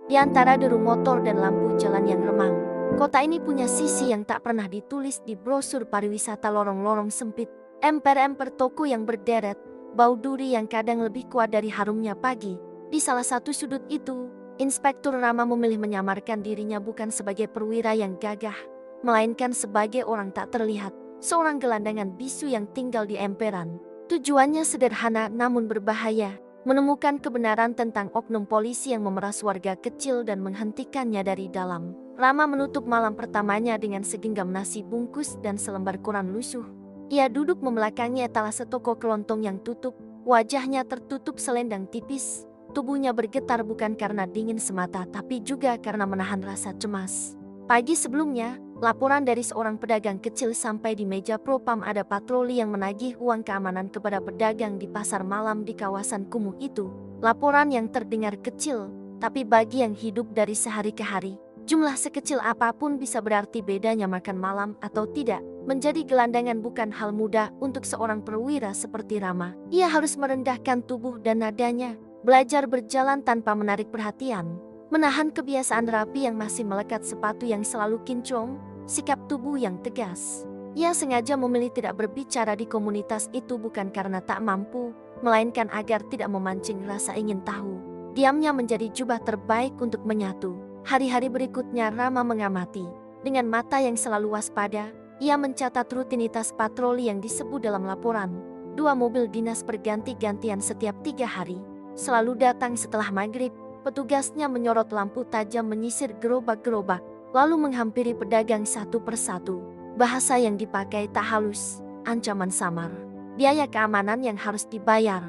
Di antara deru motor dan lampu jalan yang remang, kota ini punya sisi yang tak pernah ditulis di brosur pariwisata. Lorong-lorong sempit, emper-emper toko yang berderet, bau duri yang kadang lebih kuat dari harumnya pagi. Di salah satu sudut itu, Inspektur Rama memilih menyamarkan dirinya bukan sebagai perwira yang gagah, melainkan sebagai orang tak terlihat, seorang gelandangan bisu yang tinggal di emperan. Tujuannya sederhana namun berbahaya, menemukan kebenaran tentang oknum polisi yang memeras warga kecil dan menghentikannya dari dalam. Rama menutup malam pertamanya dengan segenggam nasi bungkus dan selembar koran lusuh. Ia duduk membelakangi etalase toko kelontong yang tutup, wajahnya tertutup selendang tipis. Tubuhnya bergetar bukan karena dingin semata tapi juga karena menahan rasa cemas. Pagi sebelumnya, laporan dari seorang pedagang kecil sampai di meja propam ada patroli yang menagih uang keamanan kepada pedagang di pasar malam di kawasan kumuh itu. Laporan yang terdengar kecil, tapi bagi yang hidup dari sehari ke hari, jumlah sekecil apapun bisa berarti bedanya makan malam atau tidak. Menjadi gelandangan bukan hal mudah untuk seorang perwira seperti Rama. Ia harus merendahkan tubuh dan nadanya, belajar berjalan tanpa menarik perhatian, menahan kebiasaan rapi yang masih melekat, sepatu yang selalu kinclong, sikap tubuh yang tegas. Ia sengaja memilih tidak berbicara di komunitas itu bukan karena tak mampu, melainkan agar tidak memancing rasa ingin tahu. Diamnya menjadi jubah terbaik untuk menyatu. Hari-hari berikutnya Rama mengamati. Dengan mata yang selalu waspada, ia mencatat rutinitas patroli yang disebut dalam laporan. 2 mobil dinas berganti-gantian setiap 3 hari. Selalu datang setelah maghrib. Petugasnya menyorot lampu tajam menyisir gerobak-gerobak, lalu menghampiri pedagang satu persatu. Bahasa yang dipakai tak halus, ancaman samar, biaya keamanan yang harus dibayar.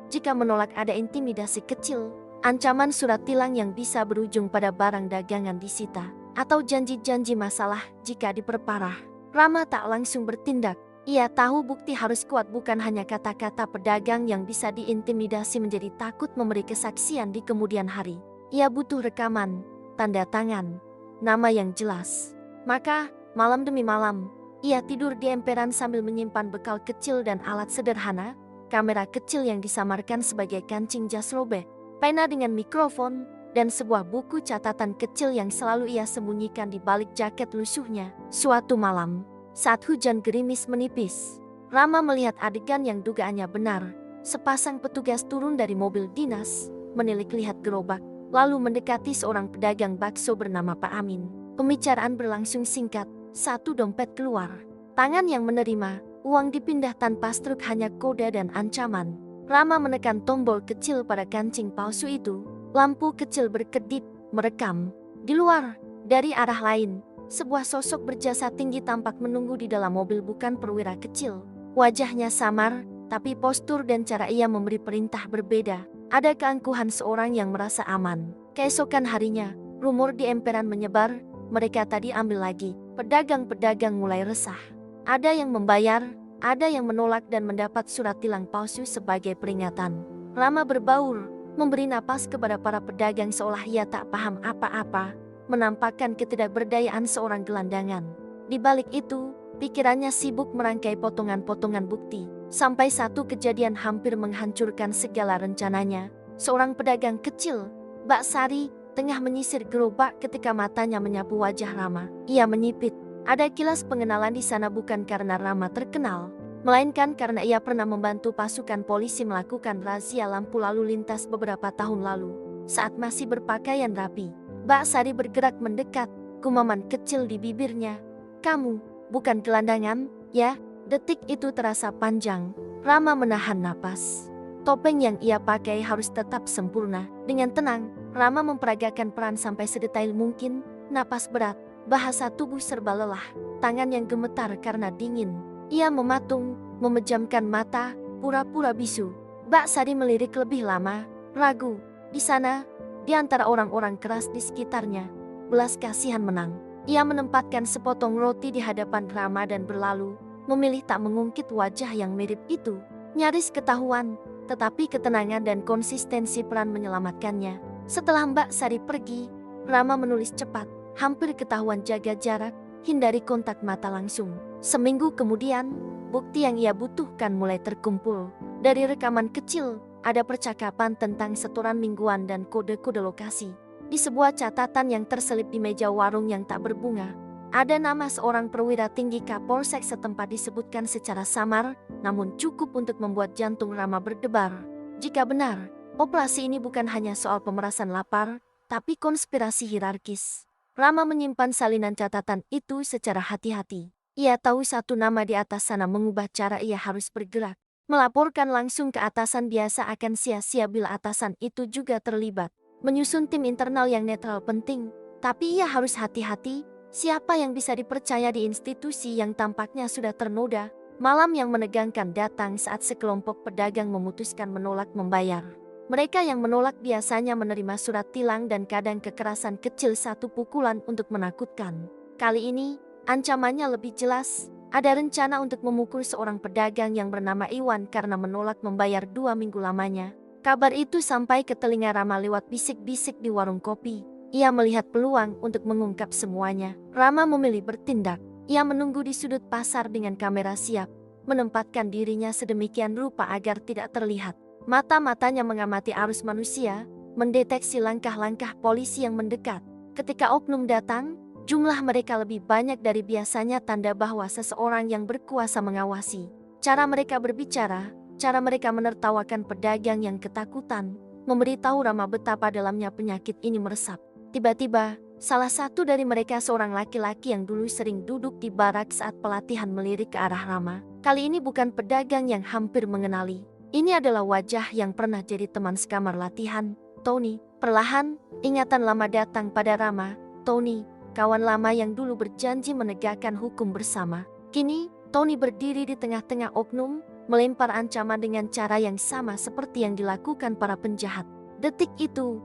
Jika menolak ada intimidasi kecil, ancaman surat tilang yang bisa berujung pada barang dagangan disita, atau janji-janji masalah jika diperparah. Rama tak langsung bertindak. Ia tahu bukti harus kuat, bukan hanya kata-kata pedagang yang bisa diintimidasi menjadi takut memberi kesaksian di kemudian hari. Ia butuh rekaman, tanda tangan, nama yang jelas. Maka, malam demi malam, ia tidur di emperan sambil menyimpan bekal kecil dan alat sederhana, kamera kecil yang disamarkan sebagai kancing jas robek, pena dengan mikrofon, dan sebuah buku catatan kecil yang selalu ia sembunyikan di balik jaket lusuhnya. Suatu malam, saat hujan gerimis menipis, Rama melihat adegan yang dugaannya benar. Sepasang petugas turun dari mobil dinas, menilik-lihat gerobak, lalu mendekati seorang pedagang bakso bernama Pak Amin. Pembicaraan berlangsung singkat, satu dompet keluar. Tangan yang menerima, uang dipindah tanpa struk, hanya kode dan ancaman. Rama menekan tombol kecil pada kancing palsu itu. Lampu kecil berkedip, merekam. Di luar, dari arah lain, sebuah sosok berjasa tinggi tampak menunggu di dalam mobil, bukan perwira kecil. Wajahnya samar, tapi postur dan cara ia memberi perintah berbeda. Ada keangkuhan seorang yang merasa aman. Keesokan harinya, rumor di emperan menyebar, mereka tadi ambil lagi. Pedagang-pedagang mulai resah. Ada yang membayar, ada yang menolak dan mendapat surat tilang palsu sebagai peringatan. Rama berbaur, memberi napas kepada para pedagang seolah ia tak paham apa-apa, menampakkan ketidakberdayaan seorang gelandangan. Di balik itu, pikirannya sibuk merangkai potongan-potongan bukti, sampai satu kejadian hampir menghancurkan segala rencananya. Seorang pedagang kecil, Mbak Sari, tengah menyisir gerobak ketika matanya menyapu wajah Rama. Ia menyipit. Ada kilas pengenalan di sana, bukan karena Rama terkenal, melainkan karena ia pernah membantu pasukan polisi melakukan razia lampu lalu lintas beberapa tahun lalu. Saat masih berpakaian rapi, Mbak Sari bergerak mendekat, gumaman kecil di bibirnya. "Kamu, bukan gelandangan, ya?" Detik itu terasa panjang. Rama menahan napas. Topeng yang ia pakai harus tetap sempurna. Dengan tenang, Rama memperagakan peran sampai sedetail mungkin. Napas berat, bahasa tubuh serba lelah, tangan yang gemetar karena dingin. Ia mematung, memejamkan mata, pura-pura bisu. Mbak Sari melirik lebih lama, ragu. Di sana, di antara orang-orang keras di sekitarnya, belas kasihan menang. Ia menempatkan sepotong roti di hadapan Rama dan berlalu, memilih tak mengungkit wajah yang mirip itu. Nyaris ketahuan, tetapi ketenangan dan konsistensi peran menyelamatkannya. Setelah Mbak Sari pergi, Rama menulis cepat, hampir ketahuan jaga jarak, hindari kontak mata langsung. Seminggu kemudian, bukti yang ia butuhkan mulai terkumpul. Dari rekaman kecil, ada percakapan tentang setoran mingguan dan kode-kode lokasi. Di sebuah catatan yang terselip di meja warung yang tak berbunga, ada nama seorang perwira tinggi Kapolsek setempat disebutkan secara samar, namun cukup untuk membuat jantung Rama berdebar. Jika benar, operasi ini bukan hanya soal pemerasan lapar, tapi konspirasi hierarkis. Rama menyimpan salinan catatan itu secara hati-hati. Ia tahu satu nama di atas sana mengubah cara ia harus bergerak. Melaporkan langsung ke atasan biasa akan sia-sia bila atasan itu juga terlibat. Menyusun tim internal yang netral penting, tapi ia harus hati-hati. Siapa yang bisa dipercaya di institusi yang tampaknya sudah ternoda? Malam yang menegangkan datang saat sekelompok pedagang memutuskan menolak membayar. Mereka yang menolak biasanya menerima surat tilang dan kadang kekerasan kecil satu pukulan untuk menakutkan. Kali ini, ancamannya lebih jelas. Ada rencana untuk memukul seorang pedagang yang bernama Iwan karena menolak membayar 2 minggu lamanya. Kabar itu sampai ke telinga Rama lewat bisik-bisik di warung kopi. Ia melihat peluang untuk mengungkap semuanya. Rama memilih bertindak. Ia menunggu di sudut pasar dengan kamera siap, menempatkan dirinya sedemikian rupa agar tidak terlihat. Mata-matanya mengamati arus manusia, mendeteksi langkah-langkah polisi yang mendekat. Ketika oknum datang, jumlah mereka lebih banyak dari biasanya, tanda bahwa seseorang yang berkuasa mengawasi. Cara mereka berbicara, cara mereka menertawakan pedagang yang ketakutan, memberitahu Rama betapa dalamnya penyakit ini meresap. Tiba-tiba, salah satu dari mereka, seorang laki-laki yang dulu sering duduk di barak saat pelatihan, melirik ke arah Rama. Kali ini bukan pedagang yang hampir mengenali. Ini adalah wajah yang pernah jadi teman sekamar latihan, Tony. Perlahan, ingatan lama datang pada Rama. Tony, kawan lama yang dulu berjanji menegakkan hukum bersama. Kini, Tony berdiri di tengah-tengah oknum, melempar ancaman dengan cara yang sama seperti yang dilakukan para penjahat. Detik itu,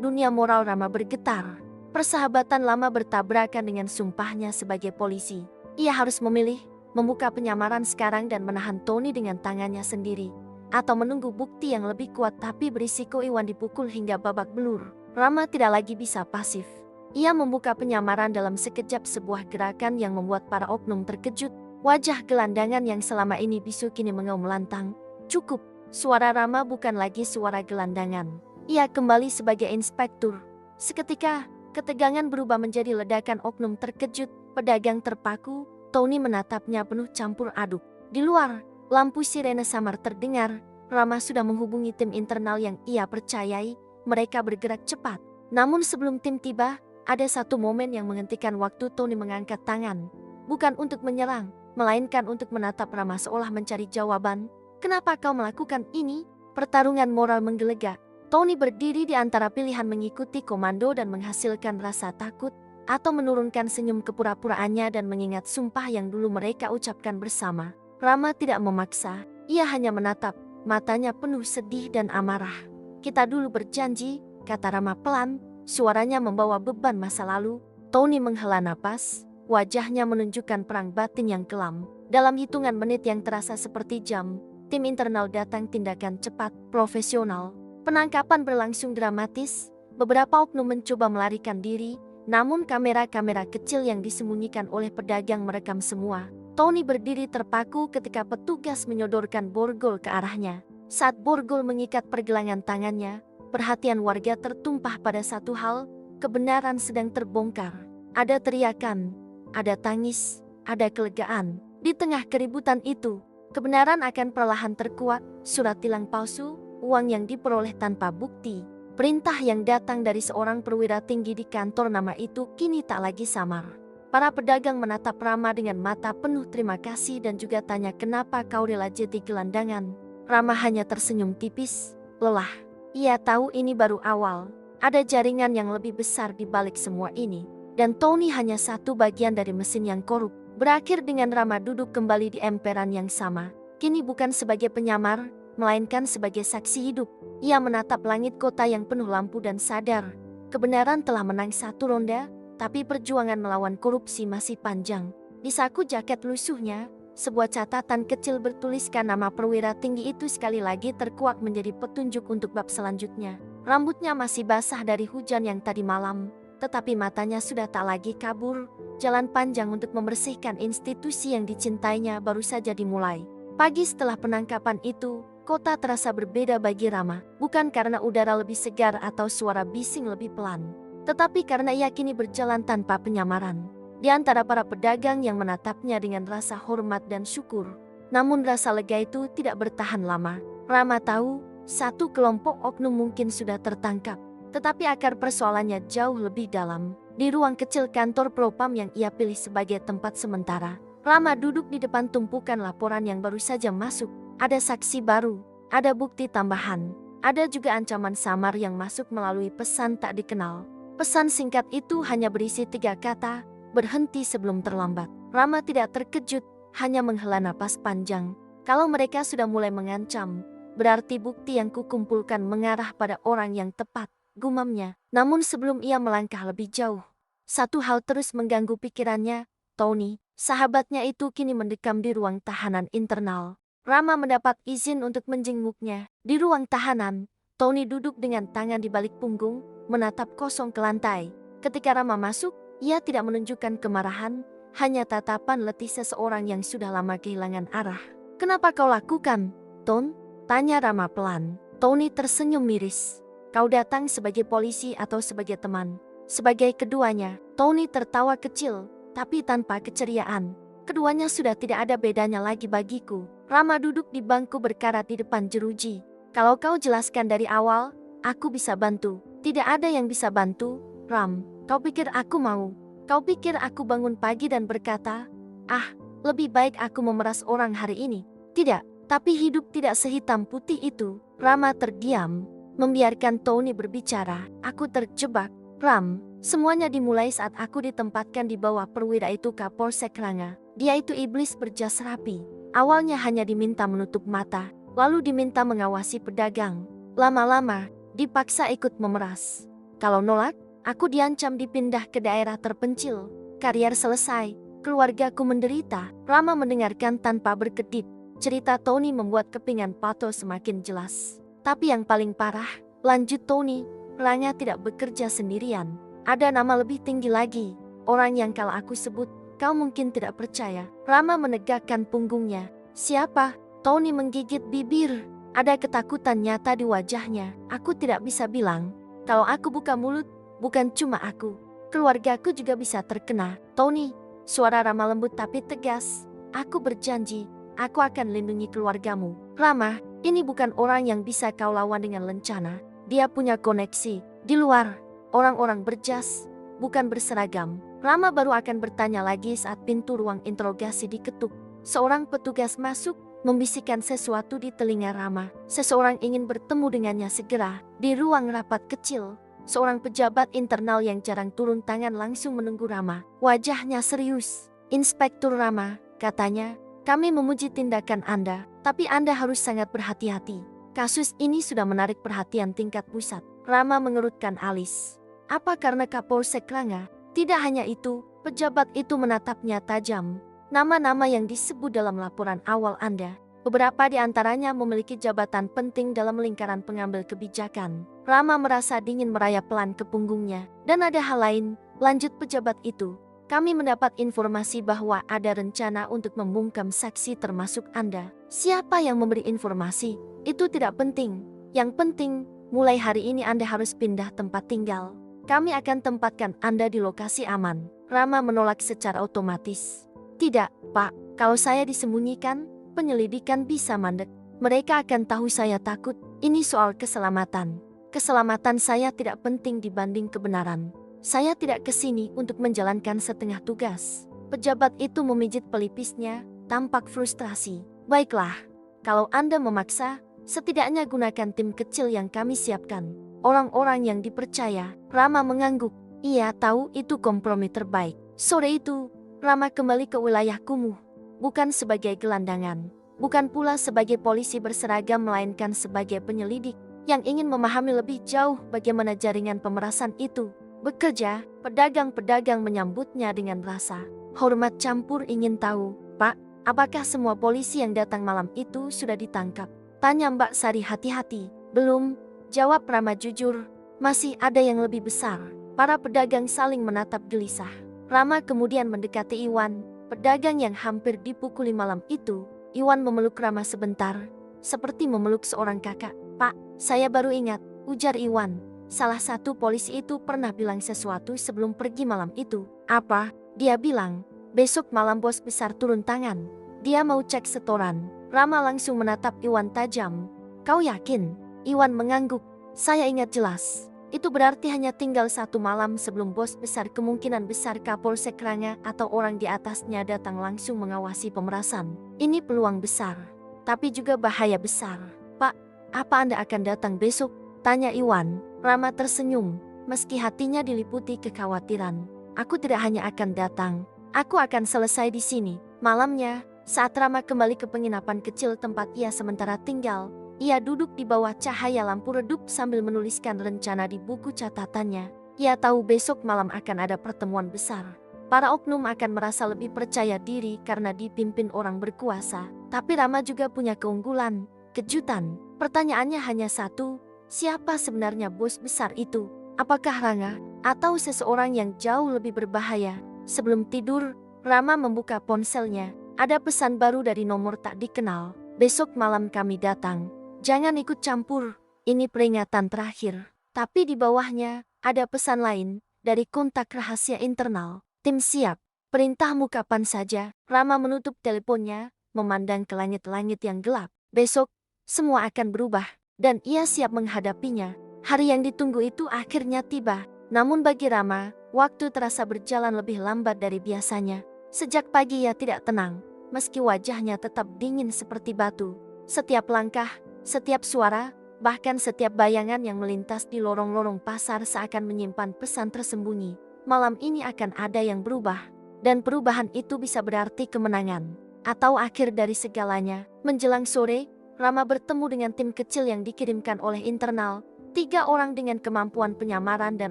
dunia moral Rama bergetar. Persahabatan lama bertabrakan dengan sumpahnya sebagai polisi. Ia harus memilih, membuka penyamaran sekarang dan menahan Tony dengan tangannya sendiri, atau menunggu bukti yang lebih kuat tapi berisiko Iwan dipukul hingga babak belur. Rama tidak lagi bisa pasif. Ia membuka penyamaran dalam sekejap, sebuah gerakan yang membuat para oknum terkejut. Wajah gelandangan yang selama ini bisu kini mengaum lantang. Cukup, suara Rama bukan lagi suara gelandangan. Ia kembali sebagai inspektur. Seketika, ketegangan berubah menjadi ledakan. Oknum terkejut, pedagang terpaku. Tony menatapnya penuh campur aduk. Di luar, lampu sirene samar terdengar. Rama sudah menghubungi tim internal yang ia percayai. Mereka bergerak cepat. Namun sebelum tim tiba, ada satu momen yang menghentikan waktu. Tony mengangkat tangan. Bukan untuk menyerang, melainkan untuk menatap Rama seolah mencari jawaban. Kenapa kau melakukan ini? Pertarungan moral menggelegak. Tony berdiri di antara pilihan mengikuti komando dan menghasilkan rasa takut, atau menurunkan senyum kepura-puraannya dan mengingat sumpah yang dulu mereka ucapkan bersama. Rama tidak memaksa, ia hanya menatap, matanya penuh sedih dan amarah. Kita dulu berjanji, kata Rama pelan, suaranya membawa beban masa lalu. Tony menghela napas, wajahnya menunjukkan perang batin yang kelam. Dalam hitungan menit yang terasa seperti jam, tim internal datang, tindakan cepat, profesional. Penangkapan berlangsung dramatis, beberapa oknum mencoba melarikan diri, namun kamera-kamera kecil yang disembunyikan oleh pedagang merekam semua. Tony berdiri terpaku ketika petugas menyodorkan borgol ke arahnya. Saat borgol mengikat pergelangan tangannya, perhatian warga tertumpah pada satu hal, kebenaran sedang terbongkar. Ada teriakan, ada tangis, ada kelegaan. Di tengah keributan itu, kebenaran akan perlahan terkuak. Surat tilang palsu, uang yang diperoleh tanpa bukti, perintah yang datang dari seorang perwira tinggi di kantor nama itu kini tak lagi samar. Para pedagang menatap Rama dengan mata penuh terima kasih dan juga tanya, kenapa kau rela jadi gelandangan? Rama hanya tersenyum tipis, lelah. Ia tahu ini baru awal, ada jaringan yang lebih besar di balik semua ini. Dan Tony hanya satu bagian dari mesin yang korup. Berakhir dengan Rama duduk kembali di emperan yang sama. Kini bukan sebagai penyamar, melainkan sebagai saksi hidup. Ia menatap langit kota yang penuh lampu dan sadar, kebenaran telah menang satu ronde, tapi perjuangan melawan korupsi masih panjang. Di saku jaket lusuhnya, sebuah catatan kecil bertuliskan nama perwira tinggi itu sekali lagi terkuak menjadi petunjuk untuk bab selanjutnya. Rambutnya masih basah dari hujan yang tadi malam, tetapi matanya sudah tak lagi kabur. Jalan panjang untuk membersihkan institusi yang dicintainya baru saja dimulai. Pagi setelah penangkapan itu, kota terasa berbeda bagi Rama, bukan karena udara lebih segar atau suara bising lebih pelan. Tetapi karena ia kini berjalan tanpa penyamaran, di antara para pedagang yang menatapnya dengan rasa hormat dan syukur. Namun rasa lega itu tidak bertahan lama. Rama tahu, satu kelompok oknum mungkin sudah tertangkap. Tetapi akar persoalannya jauh lebih dalam. Di ruang kecil kantor propam yang ia pilih sebagai tempat sementara, Rama duduk di depan tumpukan laporan yang baru saja masuk. Ada saksi baru, ada bukti tambahan, ada juga ancaman samar yang masuk melalui pesan tak dikenal. Pesan singkat itu hanya berisi 3 kata, berhenti sebelum terlambat. Rama tidak terkejut, hanya menghela napas panjang. Kalau mereka sudah mulai mengancam, berarti bukti yang kukumpulkan mengarah pada orang yang tepat, gumamnya. Namun sebelum ia melangkah lebih jauh, satu hal terus mengganggu pikirannya. Tony, sahabatnya itu kini mendekam di ruang tahanan internal. Rama mendapat izin untuk menjenguknya. Di ruang tahanan, Tony duduk dengan tangan di balik punggung, menatap kosong ke lantai. Ketika Rama masuk, ia tidak menunjukkan kemarahan, hanya tatapan letih seseorang yang sudah lama kehilangan arah. "Kenapa kau lakukan, Ton?" tanya Rama pelan. Tony tersenyum miris. "Kau datang sebagai polisi atau sebagai teman?" "Sebagai keduanya." Tony tertawa kecil, tapi tanpa keceriaan. "Keduanya sudah tidak ada bedanya lagi bagiku." Rama duduk di bangku berkarat di depan jeruji. "Kalau kau jelaskan dari awal, aku bisa bantu." "Tidak ada yang bisa bantu, Ram. Kau pikir aku mau? Kau pikir aku bangun pagi dan berkata, 'Ah, lebih baik aku memeras orang hari ini'? Tidak, tapi hidup tidak sehitam putih itu." Rama terdiam, membiarkan Tony berbicara. "Aku terjebak, Ram. Semuanya dimulai saat aku ditempatkan di bawah perwira itu Kapolsek Ranga. Dia itu iblis berjas rapi. Awalnya hanya diminta menutup mata, lalu diminta mengawasi pedagang. Lama-lama, dipaksa ikut memeras. Kalau nolak, aku diancam dipindah ke daerah terpencil. Karier selesai, keluargaku menderita." Rama mendengarkan tanpa berkedip. Cerita Tony membuat kepingan Pato semakin jelas. "Tapi yang paling parah," lanjut Tony, "Ranga tidak bekerja sendirian. Ada nama lebih tinggi lagi. Orang yang kalau aku sebut, kau mungkin tidak percaya." Rama menegakkan punggungnya. "Siapa?" Tony menggigit bibir. Ada ketakutan nyata di wajahnya. "Aku tidak bisa bilang. Kalau aku buka mulut, bukan cuma aku, keluargaku juga bisa terkena." "Tony," suara Rama lembut tapi tegas, "aku berjanji, aku akan lindungi keluargamu." "Rama, ini bukan orang yang bisa kau lawan dengan lencana. Dia punya koneksi di luar, orang-orang berjas, bukan berseragam." Rama baru akan bertanya lagi saat pintu ruang interogasi diketuk. Seorang petugas masuk, membisikkan sesuatu di telinga Rama. Seseorang ingin bertemu dengannya segera. Di ruang rapat kecil, seorang pejabat internal yang jarang turun tangan langsung menunggu Rama. Wajahnya serius. "Inspektur Rama," katanya, "kami memuji tindakan Anda, tapi Anda harus sangat berhati-hati. Kasus ini sudah menarik perhatian tingkat pusat." Rama mengerutkan alis. "Apa karena Kapolsek Ranga?" "Tidak hanya itu," pejabat itu menatapnya tajam. "Nama-nama yang disebut dalam laporan awal Anda, beberapa di antaranya memiliki jabatan penting dalam lingkaran pengambil kebijakan." Rama merasa dingin merayap pelan ke punggungnya. "Dan ada hal lain," lanjut pejabat itu. "Kami mendapat informasi bahwa ada rencana untuk membungkam saksi termasuk Anda." "Siapa yang memberi informasi? Itu tidak penting. Yang penting, mulai hari ini Anda harus pindah tempat tinggal. Kami akan tempatkan Anda di lokasi aman." Rama menolak secara otomatis. "Tidak, Pak. Kalau saya disembunyikan, penyelidikan bisa mandek. Mereka akan tahu saya takut. Ini soal keselamatan. Keselamatan saya tidak penting dibanding kebenaran. Saya tidak kesini untuk menjalankan setengah tugas." Pejabat itu memijit pelipisnya, tampak frustrasi. "Baiklah, kalau Anda memaksa, setidaknya gunakan tim kecil yang kami siapkan. Orang-orang yang dipercaya." Rama mengangguk. Ia tahu itu kompromi terbaik. Sore itu, Rama kembali ke wilayah kumuh. Bukan sebagai gelandangan, bukan pula sebagai polisi berseragam, melainkan sebagai penyelidik yang ingin memahami lebih jauh bagaimana jaringan pemerasan itu bekerja. Pedagang-pedagang menyambutnya dengan rasa hormat campur ingin tahu. "Pak, apakah semua polisi yang datang malam itu sudah ditangkap?" tanya Mbak Sari hati-hati. "Belum," jawab Rama jujur. "Masih ada yang lebih besar." Para pedagang saling menatap gelisah. Rama kemudian mendekati Iwan, pedagang yang hampir dipukuli malam itu. Iwan memeluk Rama sebentar, seperti memeluk seorang kakak. "Pak, saya baru ingat," ujar Iwan. salah satu polisi itu pernah bilang sesuatu sebelum pergi malam itu. Apa? Dia bilang, besok malam bos besar turun tangan. Dia mau cek setoran. Rama langsung menatap Iwan tajam. Kau yakin? Iwan mengangguk. Saya ingat jelas. Itu berarti hanya tinggal 1 malam sebelum bos besar, kemungkinan besar Kapolsek Ranga atau orang di atasnya datang langsung mengawasi pemerasan. Ini peluang besar, tapi juga bahaya besar. Pak, apa Anda akan datang besok? Tanya Iwan. Rama tersenyum, meski hatinya diliputi kekhawatiran. Aku tidak hanya akan datang, aku akan selesai di sini. Malamnya, saat Rama kembali ke penginapan kecil tempat ia sementara tinggal, ia duduk di bawah cahaya lampu redup sambil menuliskan rencana di buku catatannya. Ia tahu besok malam akan ada pertemuan besar. Para oknum akan merasa lebih percaya diri karena dipimpin orang berkuasa. Tapi Rama juga punya keunggulan, kejutan. Pertanyaannya hanya satu, siapa sebenarnya bos besar itu? Apakah Ranga atau seseorang yang jauh lebih berbahaya? Sebelum tidur, Rama membuka ponselnya. Ada pesan baru dari nomor tak dikenal. Besok malam kami datang. Jangan ikut campur, ini peringatan terakhir. Tapi di bawahnya, ada pesan lain, dari kontak rahasia internal. Tim siap, perintahmu kapan saja. Rama menutup teleponnya, memandang ke langit-langit yang gelap. Besok, semua akan berubah, dan ia siap menghadapinya. Hari yang ditunggu itu akhirnya tiba. Namun bagi Rama, waktu terasa berjalan lebih lambat dari biasanya. Sejak pagi ia tidak tenang, meski wajahnya tetap dingin seperti batu. Setiap langkah, setiap suara, bahkan setiap bayangan yang melintas di lorong-lorong pasar seakan menyimpan pesan tersembunyi. Malam ini akan ada yang berubah, dan perubahan itu bisa berarti kemenangan, atau akhir dari segalanya. Menjelang sore, Rama bertemu dengan tim kecil yang dikirimkan oleh internal, 3 orang dengan kemampuan penyamaran dan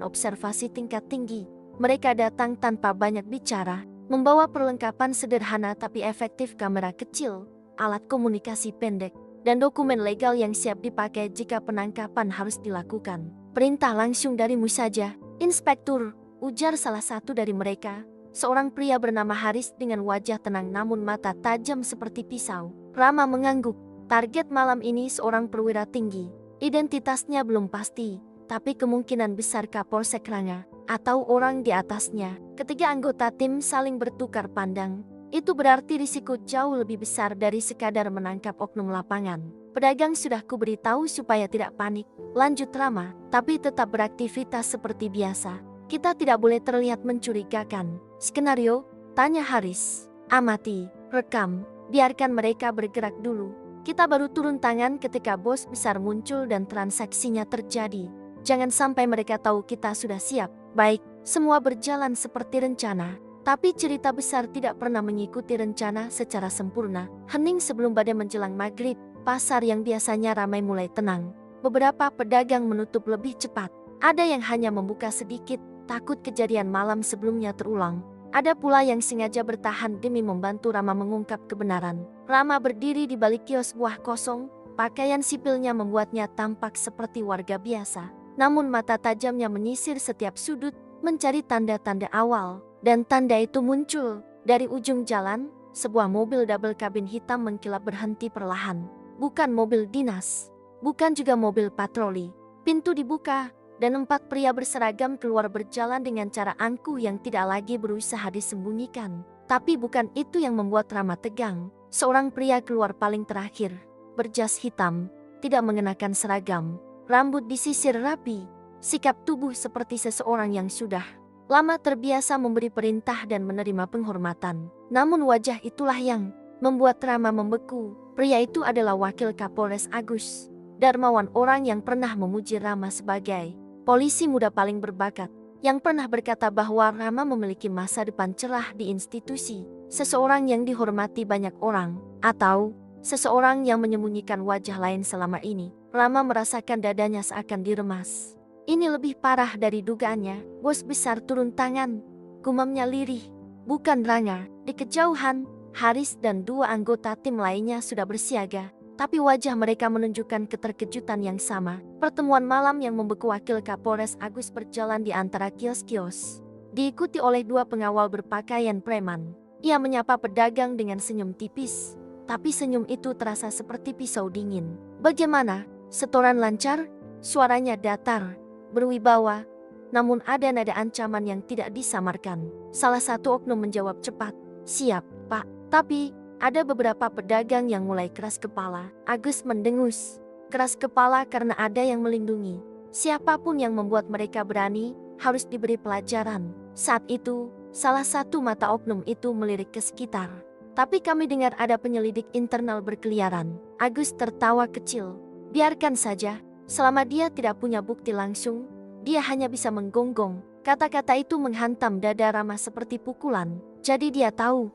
observasi tingkat tinggi. Mereka datang tanpa banyak bicara, membawa perlengkapan sederhana tapi efektif, kamera kecil, alat komunikasi pendek, dan dokumen legal yang siap dipakai jika penangkapan harus dilakukan. Perintah langsung darimu saja, Inspektur, ujar salah satu dari mereka, seorang pria bernama Haris dengan wajah tenang namun mata tajam seperti pisau. Rama mengangguk. Target malam ini seorang perwira tinggi. Identitasnya belum pasti, tapi kemungkinan besar Kapolsek Ranga atau orang di atasnya. Ketiga anggota tim saling bertukar pandang. Itu berarti risiko jauh lebih besar dari sekadar menangkap oknum lapangan. Pedagang sudah kuberitahu supaya tidak panik, lanjut Rama, tapi tetap beraktivitas seperti biasa. Kita tidak boleh terlihat mencurigakan. Skenario? Tanya Haris. Amati, rekam, biarkan mereka bergerak dulu. Kita baru turun tangan ketika bos besar muncul dan transaksinya terjadi. Jangan sampai mereka tahu kita sudah siap. Baik, semua berjalan seperti rencana. Tapi cerita besar tidak pernah mengikuti rencana secara sempurna. Hening sebelum badai menjelang maghrib, pasar yang biasanya ramai mulai tenang. Beberapa pedagang menutup lebih cepat. Ada yang hanya membuka sedikit, takut kejadian malam sebelumnya terulang. Ada pula yang sengaja bertahan demi membantu Rama mengungkap kebenaran. Rama berdiri di balik kios buah kosong, pakaian sipilnya membuatnya tampak seperti warga biasa. Namun mata tajamnya menyisir setiap sudut, mencari tanda-tanda awal. Dan tanda itu muncul. Dari ujung jalan, sebuah mobil double kabin hitam mengkilap berhenti perlahan. Bukan mobil dinas, bukan juga mobil patroli. Pintu dibuka, dan 4 pria berseragam keluar berjalan dengan cara angkuh yang tidak lagi berusaha disembunyikan. Tapi bukan itu yang membuat Rama tegang. Seorang pria keluar paling terakhir, berjas hitam, tidak mengenakan seragam, rambut disisir rapi, sikap tubuh seperti seseorang yang sudah lama terbiasa memberi perintah dan menerima penghormatan. Namun wajah itulah yang membuat Rama membeku. Pria itu adalah Wakil Kapolres Agus Darmawan, orang yang pernah memuji Rama sebagai polisi muda paling berbakat, yang pernah berkata bahwa Rama memiliki masa depan cerah di institusi, seseorang yang dihormati banyak orang, atau seseorang yang menyembunyikan wajah lain selama ini. Rama merasakan dadanya seakan diremas. Ini lebih parah dari dugaannya. Bos besar turun tangan, gumamnya lirih. Bukan Ranga. Di kejauhan, Haris dan 2 anggota tim lainnya sudah bersiaga. Tapi wajah mereka menunjukkan keterkejutan yang sama. Pertemuan malam yang membeku Wakil Kapolres Agus berjalan di antara kios-kios. Diikuti oleh 2 pengawal berpakaian preman. Ia menyapa pedagang dengan senyum tipis. Tapi senyum itu terasa seperti pisau dingin. Bagaimana? Setoran lancar? Suaranya datar. berwibawa, namun ada nada ancaman yang tidak disamarkan. Salah satu oknum menjawab cepat, "Siap, Pak." Tapi, ada beberapa pedagang yang mulai keras kepala. Agus mendengus. Keras kepala karena ada yang melindungi. Siapapun yang membuat mereka berani, harus diberi pelajaran. Saat itu, salah satu mata oknum itu melirik ke sekitar. "Tapi kami dengar ada penyelidik internal berkeliaran." Agus tertawa kecil. "Biarkan saja, selama dia tidak punya bukti langsung, dia hanya bisa menggonggong." Kata-kata itu menghantam dada Rama seperti pukulan. Jadi dia tahu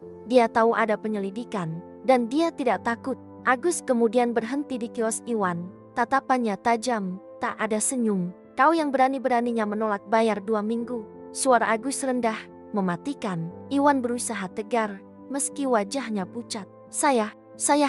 ada penyelidikan, dan dia tidak takut. Agus kemudian berhenti di kios Iwan. Tatapannya tajam, tak ada senyum. "Kau yang berani-beraninya menolak bayar 2 minggu. Suara Agus rendah, mematikan. Iwan berusaha tegar, meski wajahnya pucat. Saya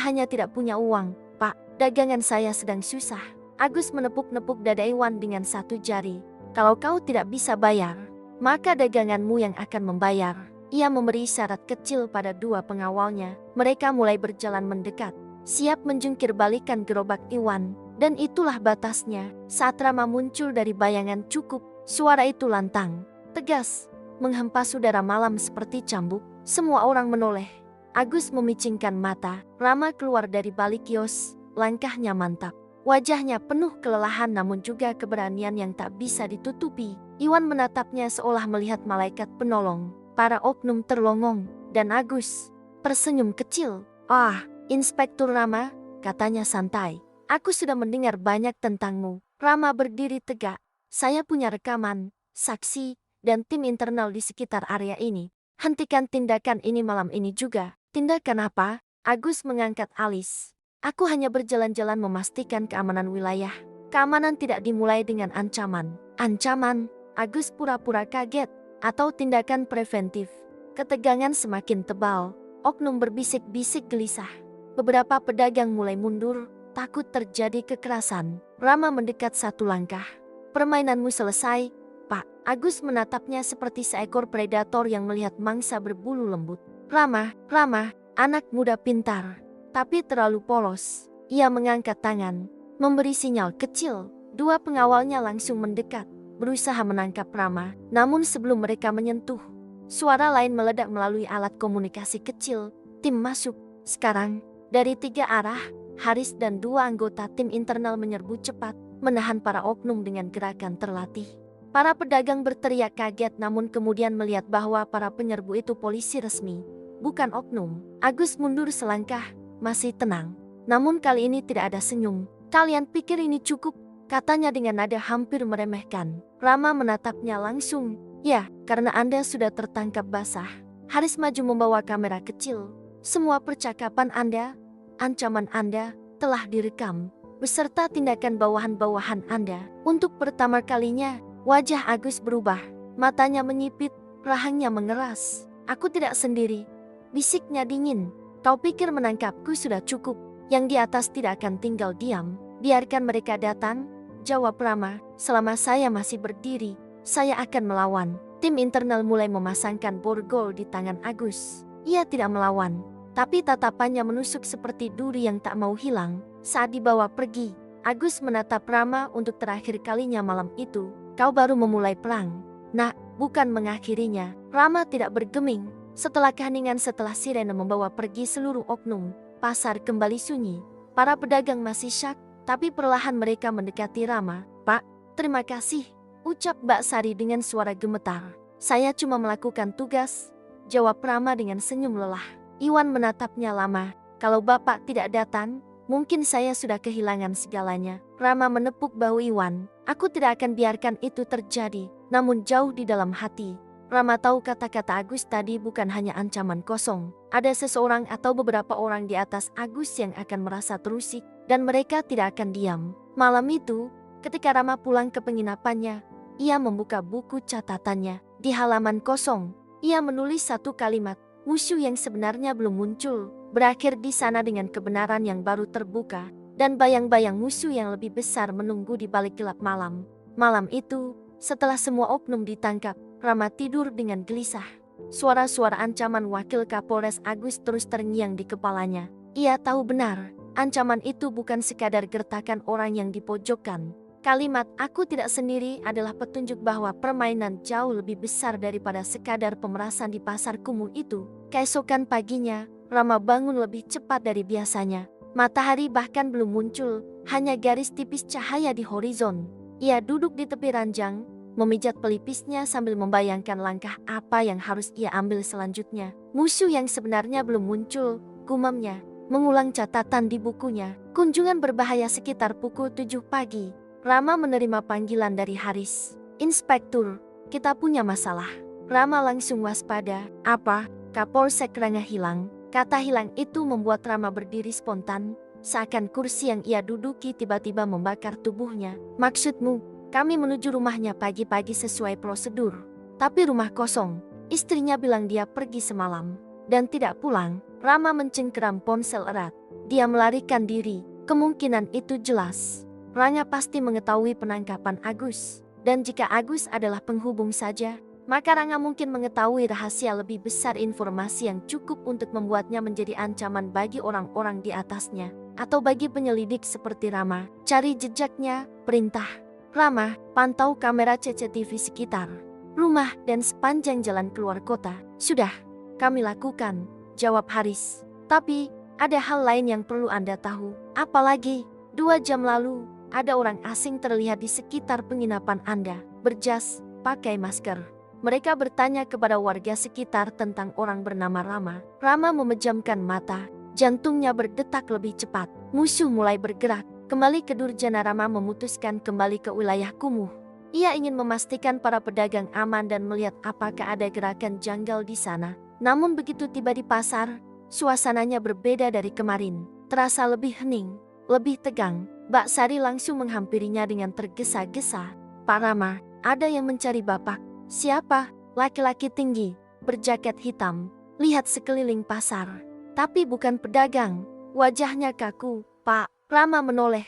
hanya tidak punya uang, Pak. Dagangan saya sedang susah." Agus menepuk-nepuk dada Iwan dengan satu jari. "Kalau kau tidak bisa bayar, maka daganganmu yang akan membayar." Ia memberi isyarat kecil pada 2 pengawalnya. Mereka mulai berjalan mendekat, siap menjungkir balikan gerobak Iwan. Dan itulah batasnya. Saat Rama muncul dari bayangan cukup, suara itu lantang, tegas, menghempas udara malam seperti cambuk. Semua orang menoleh. Agus memicingkan mata. Rama keluar dari balik kios, langkahnya mantap. Wajahnya penuh kelelahan namun juga keberanian yang tak bisa ditutupi. Iwan menatapnya seolah melihat malaikat penolong. Para oknum terlongong, dan Agus tersenyum kecil. "Ah, Inspektur Rama," katanya santai. "Aku sudah mendengar banyak tentangmu." Rama berdiri tegak. "Saya punya rekaman, saksi, dan tim internal di sekitar area ini. Hentikan tindakan ini malam ini juga." "Tindakan apa?" Agus mengangkat alis. "Aku hanya berjalan-jalan memastikan keamanan wilayah." "Keamanan tidak dimulai dengan ancaman." "Ancaman?" Agus pura-pura kaget. "Atau tindakan preventif?" Ketegangan semakin tebal. Oknum berbisik-bisik gelisah. Beberapa pedagang mulai mundur, takut terjadi kekerasan. Rama mendekat 1 langkah. "Permainanmu selesai, Pak." Agus menatapnya seperti seekor predator yang melihat mangsa berbulu lembut. Rama, anak muda pintar, tapi terlalu polos." Ia mengangkat tangan, memberi sinyal kecil. 2 pengawalnya langsung mendekat, berusaha menangkap Rama. Namun sebelum mereka menyentuh, suara lain meledak melalui alat komunikasi kecil. "Tim masuk." Sekarang, dari 3 arah, Haris dan 2 anggota tim internal menyerbu cepat, menahan para oknum dengan gerakan terlatih. Para pedagang berteriak kaget namun kemudian melihat bahwa para penyerbu itu polisi resmi, bukan oknum. Agus mundur selangkah, masih tenang. Namun kali ini tidak ada senyum. "Kalian pikir ini cukup?" katanya dengan nada hampir meremehkan. Rama menatapnya langsung. "Ya, karena Anda sudah tertangkap basah." Haris maju membawa kamera kecil. "Semua percakapan Anda, ancaman Anda, telah direkam, beserta tindakan bawahan-bawahan Anda." Untuk pertama kalinya, wajah Agus berubah. Matanya menyipit, rahangnya mengeras. "Aku tidak sendiri," bisiknya dingin. "Kau pikir menangkapku sudah cukup? Yang di atas tidak akan tinggal diam. Biarkan mereka datang," jawab Rama. "Selama saya masih berdiri, saya akan melawan." Tim internal mulai memasangkan borgol di tangan Agus. Ia tidak melawan, tapi tatapannya menusuk seperti duri yang tak mau hilang. Saat dibawa pergi, Agus menatap Rama untuk terakhir kalinya malam itu. "Kau baru memulai perang, Nak, bukan mengakhirinya." Rama tidak bergeming. Setelah keheningan setelah sirene membawa pergi seluruh oknum, pasar kembali sunyi. Para pedagang masih syak, tapi perlahan mereka mendekati Rama. "Pak, terima kasih," ucap Mbak Sari dengan suara gemetar. "Saya cuma melakukan tugas," jawab Rama dengan senyum lelah. Iwan menatapnya lama. "Kalau Bapak tidak datang, mungkin saya sudah kehilangan segalanya." Rama menepuk bahu Iwan. "Aku tidak akan biarkan itu terjadi." Namun jauh di dalam hati, Rama tahu kata-kata Agus tadi bukan hanya ancaman kosong. Ada seseorang atau beberapa orang di atas Agus yang akan merasa terusik, dan mereka tidak akan diam. Malam itu, ketika Rama pulang ke penginapannya, ia membuka buku catatannya. Di halaman kosong, ia menulis 1 kalimat, "Musuh yang sebenarnya belum muncul." Berakhir di sana dengan kebenaran yang baru terbuka, dan bayang-bayang musuh yang lebih besar menunggu di balik gelap malam. Malam itu, setelah semua oknum ditangkap, Rama tidur dengan gelisah. Suara-suara ancaman Wakil Kapolres Agus terus terngiang di kepalanya. Ia tahu benar, ancaman itu bukan sekadar gertakan orang yang dipojokkan, Kalimat "aku tidak sendiri" adalah petunjuk bahwa permainan jauh lebih besar daripada sekadar pemerasan di pasar kumuh itu. Keesokan paginya, Rama bangun lebih cepat dari biasanya. Matahari bahkan belum muncul, hanya garis tipis cahaya di horizon. Ia duduk di tepi ranjang, memijat pelipisnya sambil membayangkan langkah apa yang harus ia ambil selanjutnya. Musuh yang sebenarnya belum muncul, gumamnya, mengulang catatan di bukunya. Kunjungan berbahaya sekitar pukul 7 pagi. Rama menerima panggilan dari Haris. "Inspektur, kita punya masalah." Rama langsung waspada. "Apa?" "Kapolsek Rangga hilang." Kata hilang itu membuat Rama berdiri spontan, seakan kursi yang ia duduki tiba-tiba membakar tubuhnya. "Maksudmu?" "Kami menuju rumahnya pagi-pagi sesuai prosedur. Tapi rumah kosong. Istrinya bilang dia pergi semalam dan tidak pulang." Rama mencengkeram ponsel erat. Dia melarikan diri. Kemungkinan itu jelas. Rangga pasti mengetahui penangkapan Agus. Dan jika Agus adalah penghubung saja, maka Rangga mungkin mengetahui rahasia lebih besar, informasi yang cukup untuk membuatnya menjadi ancaman bagi orang-orang di atasnya. Atau bagi penyelidik seperti Rama. "Cari jejaknya," perintah Rama. "Pantau kamera CCTV sekitar rumah dan sepanjang jalan keluar kota." "Sudah kami lakukan," jawab Haris. "Tapi ada hal lain yang perlu Anda tahu." "Apalagi?" 2 jam lalu, ada orang asing terlihat di sekitar penginapan Anda, berjas, pakai masker. Mereka bertanya kepada warga sekitar tentang orang bernama Rama. Rama memejamkan mata, jantungnya berdetak lebih cepat. Musuh mulai bergerak. Kembali ke Durjana, Rama memutuskan kembali ke wilayah kumuh. Ia ingin memastikan para pedagang aman dan melihat apakah ada gerakan janggal di sana. Namun begitu tiba di pasar, suasananya berbeda dari kemarin. Terasa lebih hening, lebih tegang. Mbak Sari langsung menghampirinya dengan tergesa-gesa. "Pak Rama, ada yang mencari Bapak." "Siapa?" "Laki-laki tinggi, berjaket hitam." Lihat sekeliling pasar. Tapi bukan pedagang. Wajahnya kaku. "Pak." Rama menoleh,